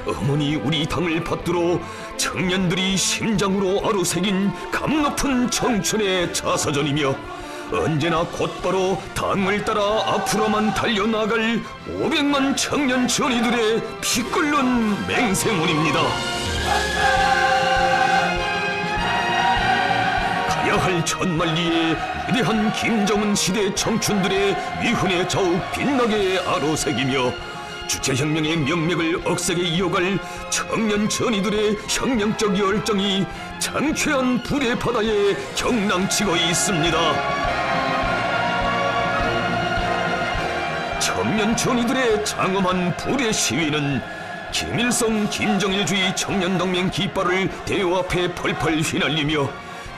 어머니 우리 당을 받들어 청년들이 심장으로 아로새긴 감높은 청춘의 자서전이며 언제나 곧바로 당을 따라 앞으로만 달려나갈 500만 청년 전이들의 피 끓는 맹세문입니다. 가야할 천만리의 위대한 김정은 시대 청춘들의 위훈에 자욱 빛나게 아로새기며 주체혁명의 명맥을 억세게 이어갈 청년 전이들의 혁명적 열정이 장쾌한 불의 바다에 경랑치고 있습니다. 청년 전이들의 장엄한 불의 시위는 김일성 김정일주의 청년동맹 깃발을 대요 앞에 펄펄 휘날리며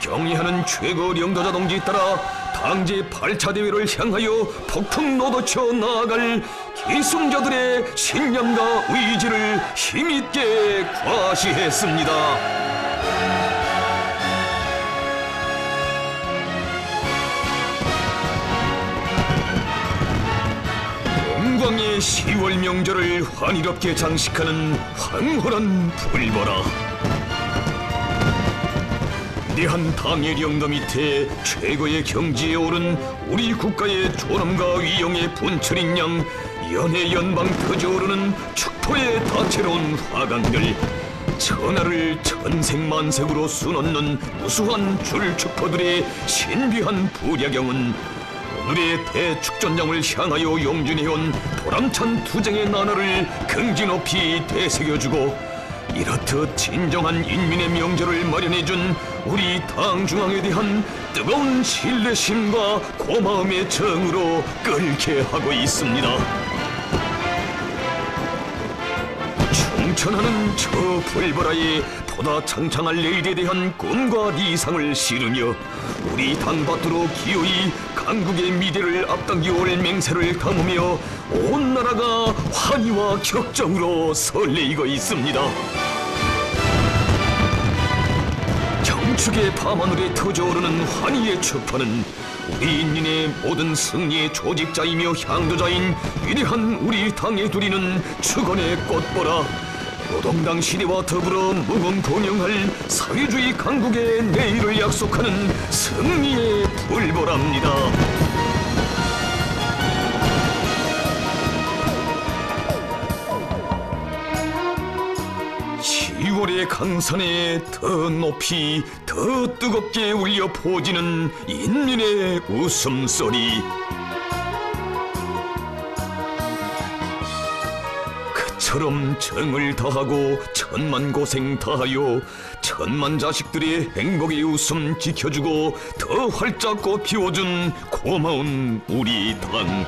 경의하는 최고領導자 동지 따라 당제 8차 대회를 향하여 폭풍 노도쳐 나아갈 기승자들의 신념과 의지를 힘있게 과시했습니다. 영광의 10월 명절을 환희롭게 장식하는 황홀한 불보라. 위대한 당의 영도 밑에 최고의 경지에 오른 우리 국가의 존엄과 위용의 분철인 양 연해 연방 터져오르는 축포의 다채로운 화강들, 천하를 천색만색으로 수놓는 무수한 줄축포들의 신비한 부랴경은 오늘의 대축전장을 향하여 용진해온 보람찬 투쟁의 나날을 긍지 높이 되새겨주고 이렇듯 진정한 인민의 명절을 마련해준 우리 당 중앙에 대한 뜨거운 신뢰심과 고마움의 정으로 끓게 하고 있습니다. 충천하는 저 불보라에 보다 창창할 내일에 대한 꿈과 이상을 실으며 우리 당 밖으로 기어이 강국의 미래를 앞당겨올 맹세를 담으며 온 나라가 환희와 격정으로 설레이고 있습니다. 경축의 밤하늘에 터져오르는 환희의 축포는 우리 인민의 모든 승리의 조직자이며 향도자인 위대한 우리 당에 두리는 축원의 꽃보라, 노동당 시대와 더불어 무궁동행할 사회주의 강국의 내일을 약속하는 승리의 불보랍니다. 10월의 강산에 더 높이 더 뜨겁게 울려 퍼지는 인민의 웃음소리. 그처럼 정을 다하고 천만 고생 다하여 천만 자식들의 행복의 웃음 지켜주고 더 활짝 꽃 피워준 고마운 우리 당.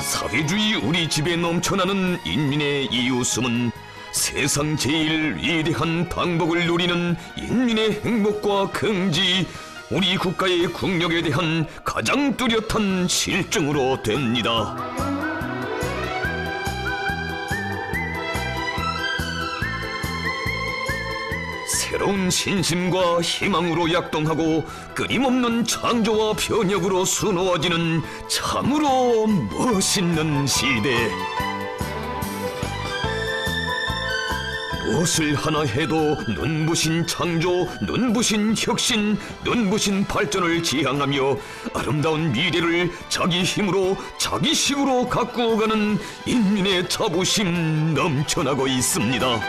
사회주의 우리 집에 넘쳐나는 인민의 이 웃음은 세상 제일 위대한 당복을 누리는 인민의 행복과 긍지, 우리 국가의 국력에 대한 가장 뚜렷한 실증으로 됩니다. 새로운 신심과 희망으로 약동하고 끊임없는 창조와 변혁으로 수놓아지는 참으로 멋있는 시대. 무엇을 하나 해도 눈부신 창조, 눈부신 혁신, 눈부신 발전을 지향하며 아름다운 미래를 자기 힘으로 자기 식으로 가꾸어가는 인민의 자부심 넘쳐나고 있습니다.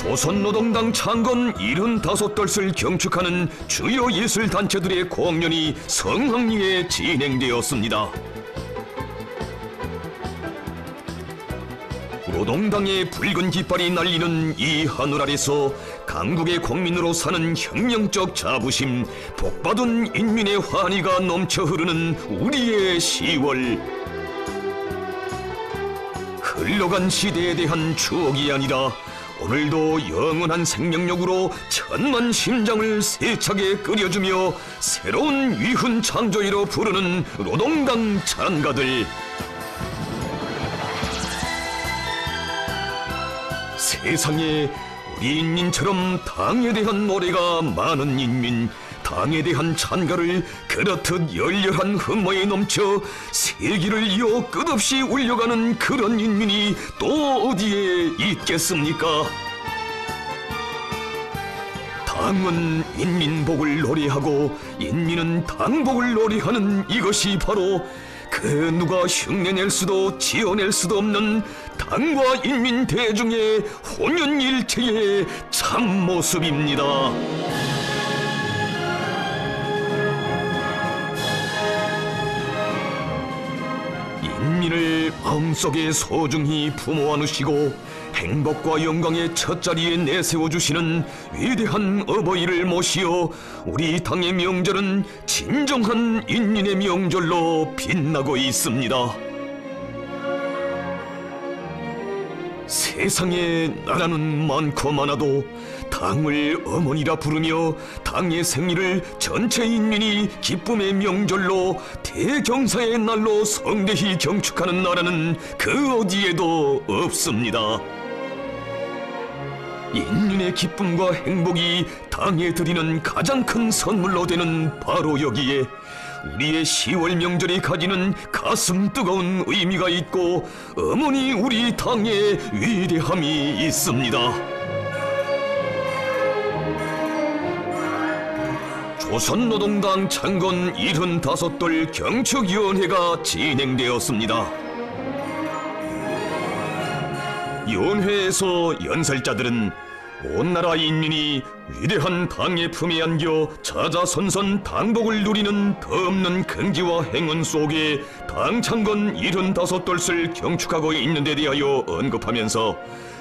조선노동당 창건 75돌을 경축하는 주요 예술단체들의 공연이 성황리에 진행되었습니다. 노동당의 붉은 깃발이 날리는 이 하늘 아래서 강국의 국민으로 사는 혁명적 자부심, 복받은 인민의 환희가 넘쳐 흐르는 우리의 10월. 흘러간 시대에 대한 추억이 아니라 오늘도 영원한 생명력으로 천만 심장을 세차게 끓여주며 새로운 위훈 창조이로 부르는 노동당 찬가들. 세상에 우리 인민처럼 당에 대한 노래가 많은 인민, 당에 대한 찬가를 그렇듯 열렬한 흠모에 넘쳐 세기를 이어 끝없이 울려가는 그런 인민이 또 어디에 있겠습니까? 당은 인민복을 노래하고 인민은 당복을 노래하는 이것이 바로 그 누가 흉내낼 수도 지어낼 수도 없는 당과 인민 대중의 혼연일체의 참모습입니다. 인민을 마음속에 소중히 품어 안으시고 행복과 영광의 첫자리에 내세워주시는 위대한 어버이를 모시어 우리 당의 명절은 진정한 인민의 명절로 빛나고 있습니다. 세상에 나라는 많고 많아도 당을 어머니라 부르며 당의 생일을 전체 인민이 기쁨의 명절로 대경사의 날로 성대히 경축하는 나라는 그 어디에도 없습니다. 인민의 기쁨과 행복이 당에 드리는 가장 큰 선물로 되는 바로 여기에 우리의 10월 명절이 가지는 가슴 뜨거운 의미가 있고 어머니 우리 당의 위대함이 있습니다. 조선노동당 창건 75돌 경축위원회가 진행되었습니다. 위원회에서 연설자들은 온 나라 인민이 위대한 당의 품에 안겨 자자선선 당복을 누리는 더없는 긍지와 행운 속에 당 창건 75돌을 경축하고 있는 데 대하여 언급하면서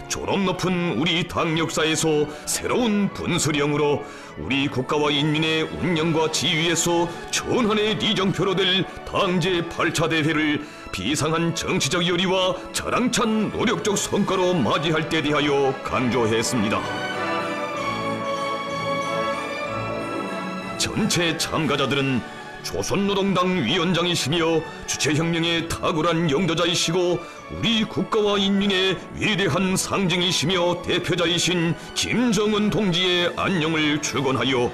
존엄 높은 우리 당 역사에서 새로운 분수령으로 우리 국가와 인민의 운영과 지휘에서 전환의 리정표로 될 당제 8차 대회를 비상한 정치적 열의와 자랑찬 노력적 성과로 맞이할 때 대하여 강조했습니다. 전체 참가자들은 조선노동당 위원장이시며 주체혁명의 탁월한 영도자이시고 우리 국가와 인민의 위대한 상징이시며 대표자이신 김정은 동지의 안녕을 축원하여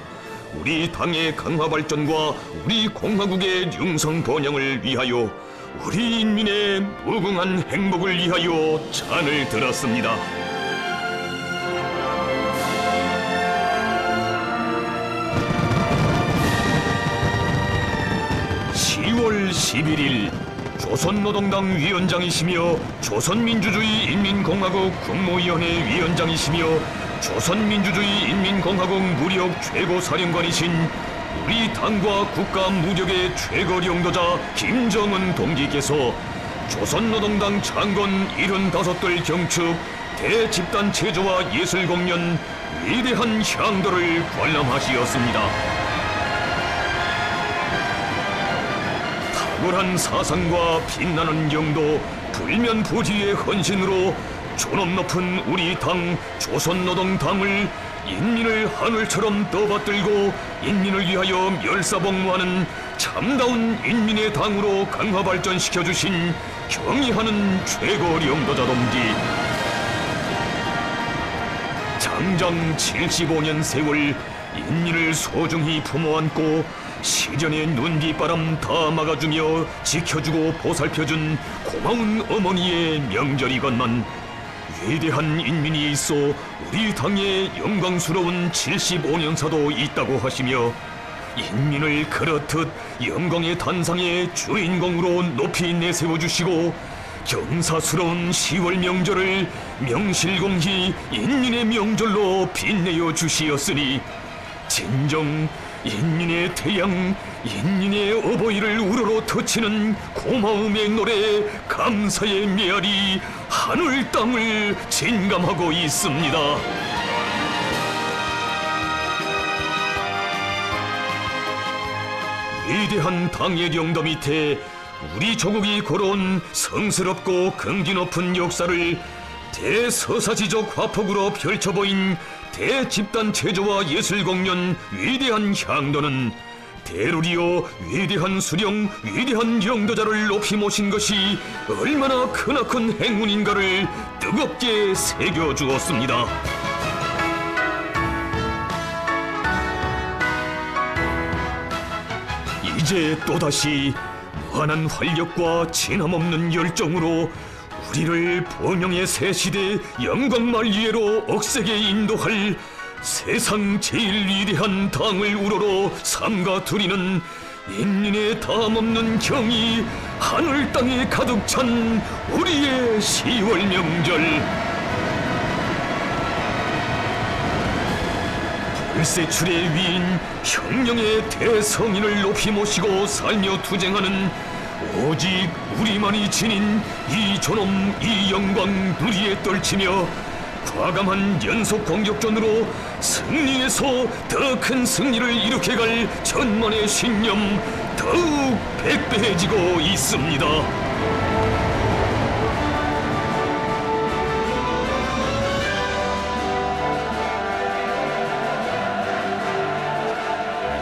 우리 당의 강화 발전과 우리 공화국의 융성 번영을 위하여 우리 인민의 무궁한 행복을 위하여 찬을 들었습니다. 10월 11일 조선노동당 위원장이시며 조선민주주의 인민공화국 국무위원회 위원장이시며 조선민주주의 인민공화국 무력 최고사령관이신 우리 당과 국가 무력의 최고령도자 김정은 동지께서 조선노동당 창건 75돌 경축 대집단 체조와 예술 공연 위대한 향도를 관람하시었습니다. 탁월한 사상과 빛나는 영도, 불면부지의 헌신으로 존엄 높은 우리 당 조선노동당을 인민을 하늘처럼 떠받들고 인민을 위하여 멸사복무하는 참다운 인민의 당으로 강화 발전시켜주신 경의하는 최고령도자 동지, 장장 75년 세월 인민을 소중히 품어안고 시련의 눈비바람 다 막아주며 지켜주고 보살펴준 고마운 어머니의 명절이건만 위대한 인민이 있어 우리 당의 영광스러운 75년사도 있다고 하시며 인민을 그렇듯 영광의 단상의 주인공으로 높이 내세워주시고 경사스러운 10월 명절을 명실공히 인민의 명절로 빛내어 주시었으니 진정 인민의 태양, 인민의 어버이를 우러러 터치는 고마움의 노래, 감사의 메아리 하늘 땅을 진감하고 있습니다. 위대한 당의 영도 밑에 우리 조국이 걸어온 성스럽고 긍지 높은 역사를 대서사시적 화폭으로 펼쳐보인 대집단 체조와 예술 공연 위대한 향도는 대루리오 위대한 수령 위대한 영도자를 높이 모신 것이 얼마나 크나큰 행운인가를 뜨겁게 새겨주었습니다. 이제 또다시 무한한 활력과 진함없는 열정으로 우리를 번영의 새 시대 영광만리에로 억세게 인도할 세상 제일 위대한 당을 우러러 삼가 드리는 인민의 담없는 경이 하늘 땅에 가득 찬 우리의 10월 명절. 불세출의 위인 혁명의 대성인을 높이 모시고 살며 투쟁하는 오직 우리만이 지닌 이 존엄 이 영광 누리에 떨치며 과감한 연속 공격전으로 승리에서 더 큰 승리를 일으켜갈 천만의 신념 더욱 백배해지고 있습니다.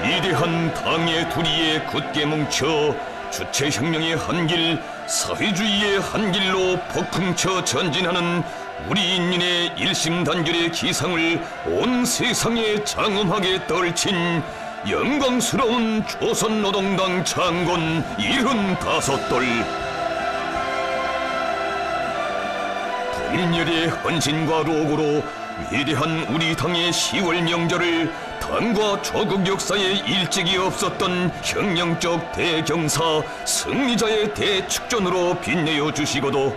위대한 당의 두리에 굳게 뭉쳐 주체혁명의 한길, 사회주의의 한길로 폭풍쳐 전진하는 우리 인민의 일심단결의 기상을 온 세상에 장엄하게 떨친 영광스러운 조선노동당 창건 75돌. 불멸의 헌신과 로고로 위대한 우리 당의 10월 명절을 당과 조국 역사에 일찍이 없었던 혁명적 대경사 승리자의 대축전으로 빛내어 주시고도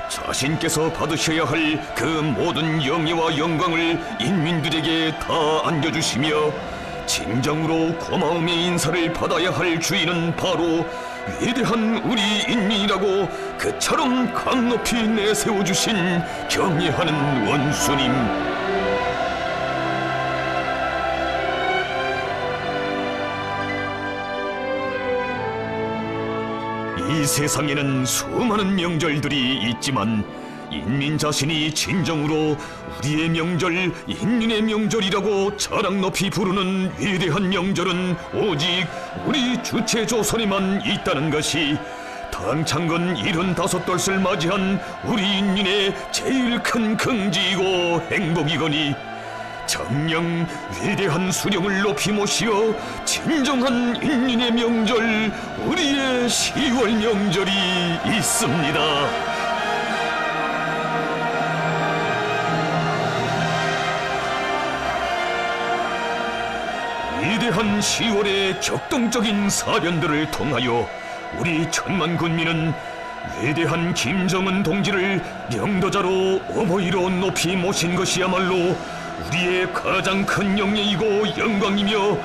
자신께서 받으셔야 할 그 모든 영예와 영광을 인민들에게 다 안겨주시며 진정으로 고마움의 인사를 받아야 할 주인은 바로 위대한 우리 인민이라고 그처럼 강높이 내세워주신 경애하는 원수님. 이 세상에는 수많은 명절들이 있지만 인민 자신이 진정으로 우리의 명절, 인민의 명절이라고 자랑 높이 부르는 위대한 명절은 오직 우리 주체조선에만 있다는 것이 당창건 75돌을 맞이한 우리 인민의 제일 큰 긍지이고 행복이거니 정녕 위대한 수령을 높이 모시어 진정한 인민의 명절, 우리의 10월 명절이 있습니다. 위대한 10월의 격동적인 사변들을 통하여 우리 천만 군민은 위대한 김정은 동지를 영도자로 어버이로 높이 모신 것이야말로 우리의 가장 큰 영예이고 영광이며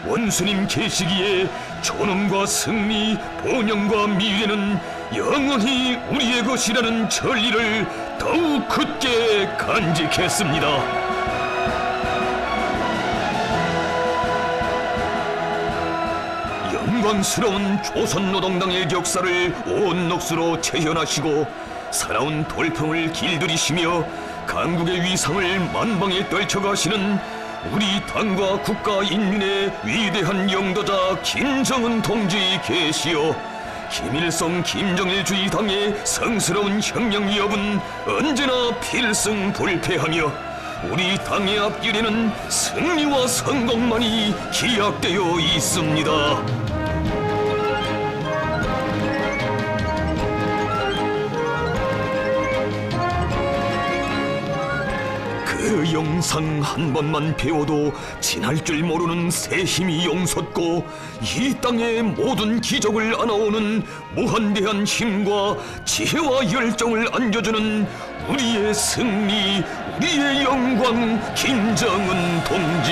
원수님 계시기에 존엄과 승리, 번영과 미래는 영원히 우리의 것이라는 진리를 더욱 굳게 간직했습니다. 영광스러운 조선노동당의 역사를 온 넋으로 체현하시고 살아온 돌풍을 길들이시며 강국의 위상을 만방에 떨쳐가시는 우리 당과 국가 인민의 위대한 영도자 김정은 동지 계시어 김일성 김정일주의 당의 성스러운 혁명 위협은 언제나 필승불패하며 우리 당의 앞길에는 승리와 성공만이 기약되어 있습니다. 그 영상 한 번만 배워도 지날 줄 모르는 새 힘이 용솟고 이 땅의 모든 기적을 안아오는 무한대한 힘과 지혜와 열정을 안겨주는 우리의 승리, 우리의 영광 김정은 동지.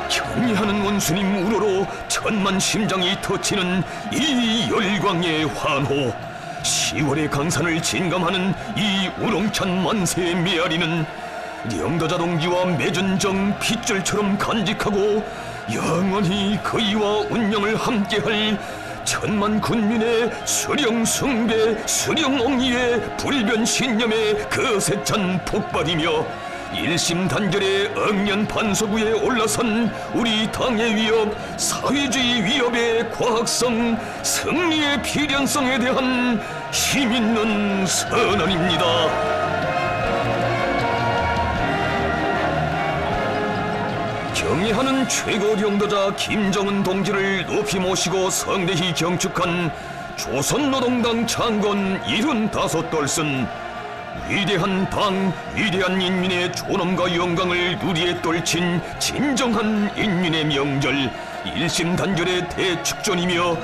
경애하는 원수님 우러러 천만 심장이 터치는 이 열광의 환호. 10월의 강산을 진감하는 이 우렁찬 만세의 메아리는 영도자 동지와 맺은 정 핏줄처럼 간직하고 영원히 그이와 운명을 함께할 천만 군민의 수령 숭배, 수령 옹리의 불변 신념의 거세찬 폭발이며 일심단결의 억년 반석 위에 올라선 우리 당의 위협, 사회주의 위협의 과학성, 승리의 필연성에 대한 힘있는 선언입니다. 경애하는 최고領導자 김정은 동지를 높이 모시고 성대히 경축한 조선노동당 창건 75돌선, 위대한 당, 위대한 인민의 존엄과 영광을 누리에 떨친 진정한 인민의 명절, 일심단결의 대축전이며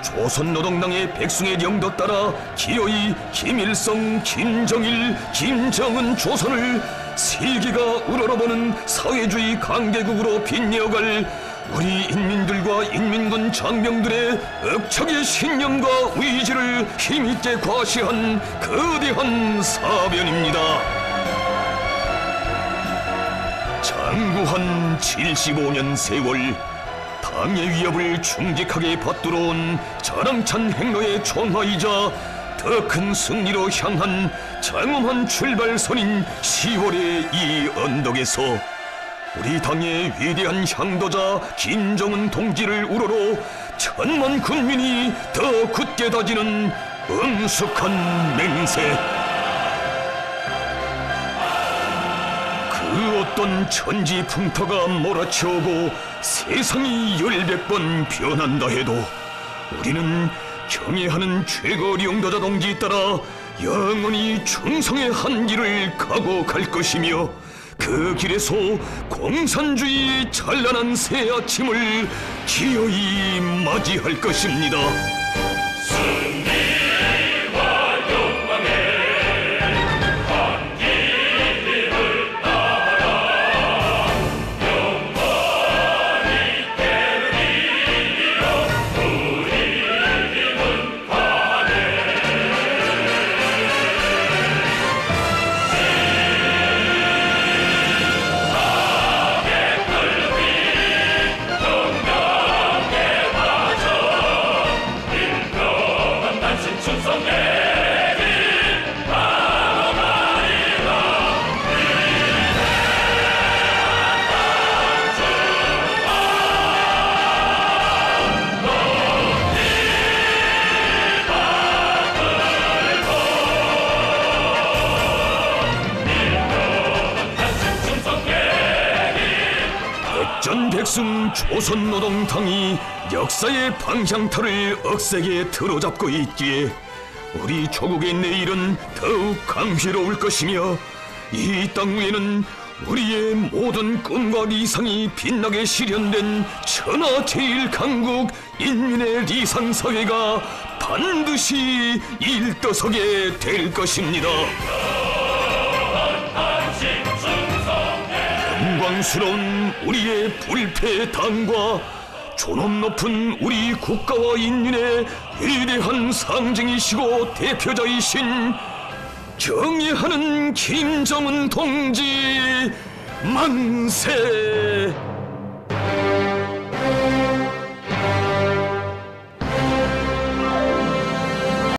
조선노동당의 백승의 영도 따라 기어이 김일성, 김정일, 김정은 조선을 세계가 우러러보는 사회주의 강대국으로 빛내어갈 우리 인민들과 인민군 장병들의 억척의 신념과 의지를 힘있게 과시한 거대한 사변입니다. 장구한 75년 세월, 당의 위협을 충직하게 받들어온 자랑찬 행로의 총화이자 더 큰 승리로 향한 장엄한 출발선인 10월의 이 언덕에서 우리 당의 위대한 향도자 김정은 동지를 우러러 천만 군민이 더 굳게 다지는 엄숙한 맹세. 그 어떤 천지풍토가 몰아치오고 세상이 1000번 변한다 해도 우리는 경애하는 최고領導자 동지 따라 영원히 충성의 한 길을 가고 갈 것이며 그 길에서 공산주의 찬란한 새 아침을 기어이 맞이할 것입니다. 백전백승 조선노동당이 역사의 방향타를 억세게 틀어잡고 있기에 우리 조국의 내일은 더욱 강휘로울 것이며 이 땅 위에는 우리의 모든 꿈과理想이 빛나게 실현된 천하제일강국 인민의理想사회가 반드시 일떠서게 될 것입니다. 영광스러운 우리의 불패당과 존엄 높은 우리 국가와 인민의 위대한 상징이시고 대표자이신 경애하는 김정은 동지 만세!